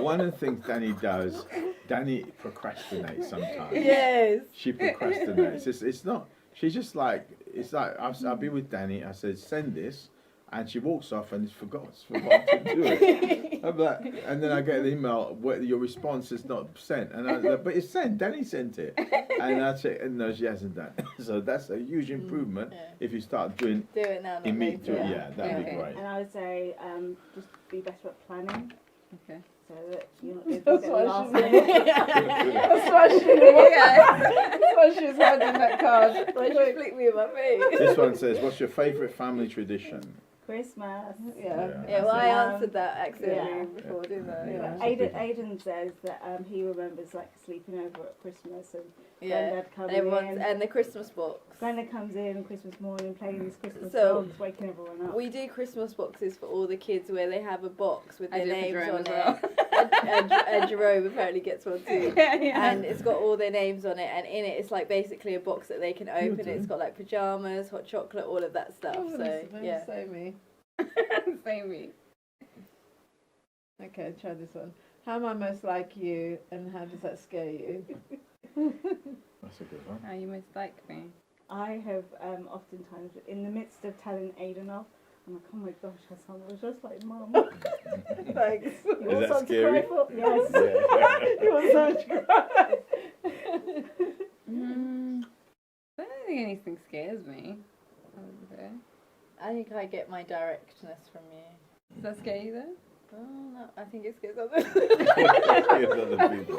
Speaker 3: one of the things Danny does, Danny procrastinates sometimes.
Speaker 4: Yes.
Speaker 3: She procrastinates. It's not, she's just like, it's like, I'll be with Danny, I said, send this, and she walks off and forgot to do it. I'm like, and then I get an email where your response is not sent, and I was like, but it's sent. Danny sent it, and I check, and no, she hasn't done. So that's a huge improvement
Speaker 4: Yeah.
Speaker 3: if you start doing
Speaker 4: Do it now, not
Speaker 3: immediately.
Speaker 4: later.
Speaker 3: Yeah, that'd be
Speaker 1: Okay.
Speaker 3: great.
Speaker 5: And I would say just be better at planning
Speaker 1: Okay.
Speaker 5: so that you're not
Speaker 2: That's
Speaker 5: at
Speaker 2: why
Speaker 5: last
Speaker 2: she-
Speaker 5: minute.
Speaker 2: That's why she. That's why she was holding that card.
Speaker 4: Why did you flick me in my face?
Speaker 3: This one says, what's your favourite family tradition?
Speaker 5: Christmas.
Speaker 2: Yeah.
Speaker 4: Yeah, well, I
Speaker 5: Um,
Speaker 4: answered that accidentally
Speaker 5: yeah.
Speaker 4: before, didn't I?
Speaker 3: Yeah.
Speaker 5: Aiden says that he remembers like sleeping over at Christmas and
Speaker 4: Yeah.
Speaker 5: Granddad
Speaker 4: And
Speaker 5: coming
Speaker 4: everyone's
Speaker 5: in.
Speaker 4: and the Christmas box.
Speaker 5: Granddad comes in Christmas morning playing his Christmas
Speaker 4: So,
Speaker 5: songs, waking everyone up.
Speaker 4: We do Christmas boxes for all the kids where they have a box with
Speaker 1: I
Speaker 4: their
Speaker 1: do it for
Speaker 4: names
Speaker 1: Jerome
Speaker 4: on
Speaker 1: as
Speaker 4: it. And Jerome apparently gets one too.
Speaker 1: yeah.
Speaker 4: And it's got all their names on it, and in it it's like basically a box that they can open.
Speaker 3: do.
Speaker 4: It's got like pajamas, hot chocolate, all of that stuff.
Speaker 2: Oh,
Speaker 4: So
Speaker 2: nice,
Speaker 4: yeah.
Speaker 2: Say me.
Speaker 1: Same me.
Speaker 2: Okay, try this one. How am I most like you, and how does that scare you?
Speaker 3: That's a good one.
Speaker 1: How you most like me?
Speaker 5: I have oftentimes, in the midst of telling Aiden off, I'm like, oh my gosh, her son was just like mum.
Speaker 2: Thanks.
Speaker 5: You want
Speaker 3: that
Speaker 5: something to
Speaker 3: scary?
Speaker 5: cry for? Yes.
Speaker 3: Yeah.
Speaker 2: You want so much cry.
Speaker 1: I don't think anything scares me. I would say.
Speaker 4: I think I get my directness from you.
Speaker 1: Does that scare you though?
Speaker 4: Oh no, I think it scares others.
Speaker 3: Here's other people.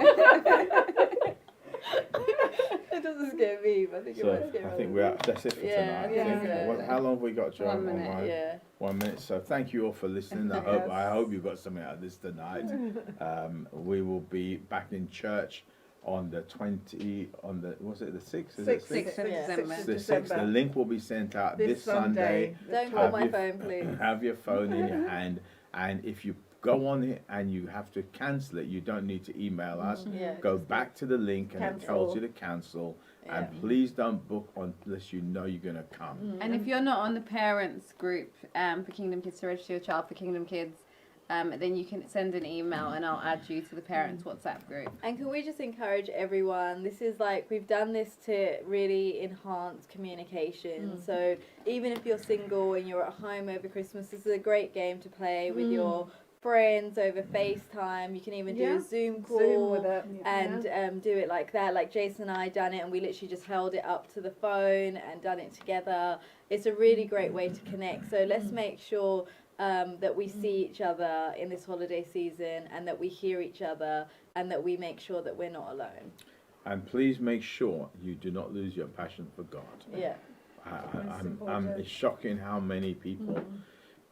Speaker 4: It doesn't scare me, but I think it
Speaker 3: So
Speaker 4: might scare
Speaker 3: I
Speaker 4: others.
Speaker 3: think that's it for
Speaker 4: Yeah,
Speaker 3: tonight.
Speaker 2: I
Speaker 3: I think.
Speaker 2: think so.
Speaker 3: How long have we got, Joe?
Speaker 1: 1 minute.
Speaker 3: Online?
Speaker 4: Yeah.
Speaker 3: 1 minute. So thank you all for listening. I hope you got something out of this tonight. We will be back in church on the 20 on the was it the 6th? Is it
Speaker 1: 6th of
Speaker 4: Yeah.
Speaker 1: December.
Speaker 3: The 6th. The link will be sent out this Sunday.
Speaker 4: Don't call
Speaker 3: Have
Speaker 4: my
Speaker 3: your-
Speaker 4: phone, please.
Speaker 3: Have your phone in your hand, and if you go on it and you have to cancel it, you don't need to email us.
Speaker 4: Yeah.
Speaker 3: Go back to the link and it tells
Speaker 2: Cancel.
Speaker 3: you to cancel, And please don't book unless you know you're going to come.
Speaker 1: And if you're not on the parents group for Kingdom Kids to register your child for Kingdom Kids, then you can send an email and I'll add you to the parents WhatsApp group.
Speaker 4: And can we just encourage everyone, this is like, we've done this to really enhance communication. So even if you're single and you're at home over Christmas, this is a great game to play with your friends over FaceTime. You can even do a Zoom call
Speaker 2: with it.
Speaker 4: and do it like that. Like Jason and I done it, and we literally just held it up to the phone and done it together. It's a really great way to connect. So let's make sure that we see each other in this holiday season, and that we hear each other, and that we make sure that we're not alone.
Speaker 3: And please make sure you do not lose your passion for God.
Speaker 4: Yeah.
Speaker 3: It's shocking how many people,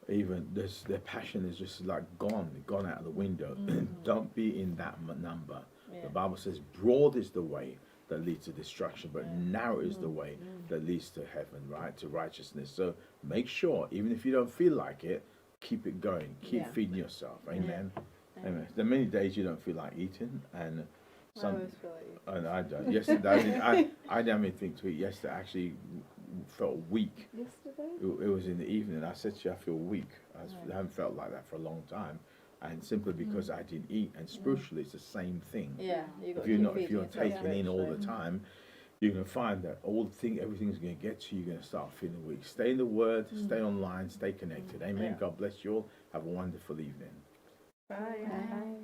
Speaker 3: even their passion is just like gone out of the window. Don't be in that number. Yeah. The Bible says, broad is the way that leads to destruction, but narrow is the way that leads to heaven, right? To righteousness. So make sure, even if you don't feel like it, keep it going. Keep feeding yourself. Amen. Amen. There are many days you don't feel like eating, and
Speaker 4: I always feel like eating.
Speaker 3: And I don't. Yesterday, I didn't have anything to eat. Yesterday, I actually felt weak.
Speaker 2: Yesterday?
Speaker 3: It was in the evening. I said to you, I feel weak. I haven't felt like that for a long time. And simply because I didn't eat, and spiritually it's the same thing.
Speaker 4: Yeah,
Speaker 3: if you're taking in all the time, you're going to find that everything's going to get to you. You're going to start feeling weak. Stay in the Word, stay online, stay connected. Amen. God bless you all. Have a wonderful evening.
Speaker 2: Bye.
Speaker 1: Bye.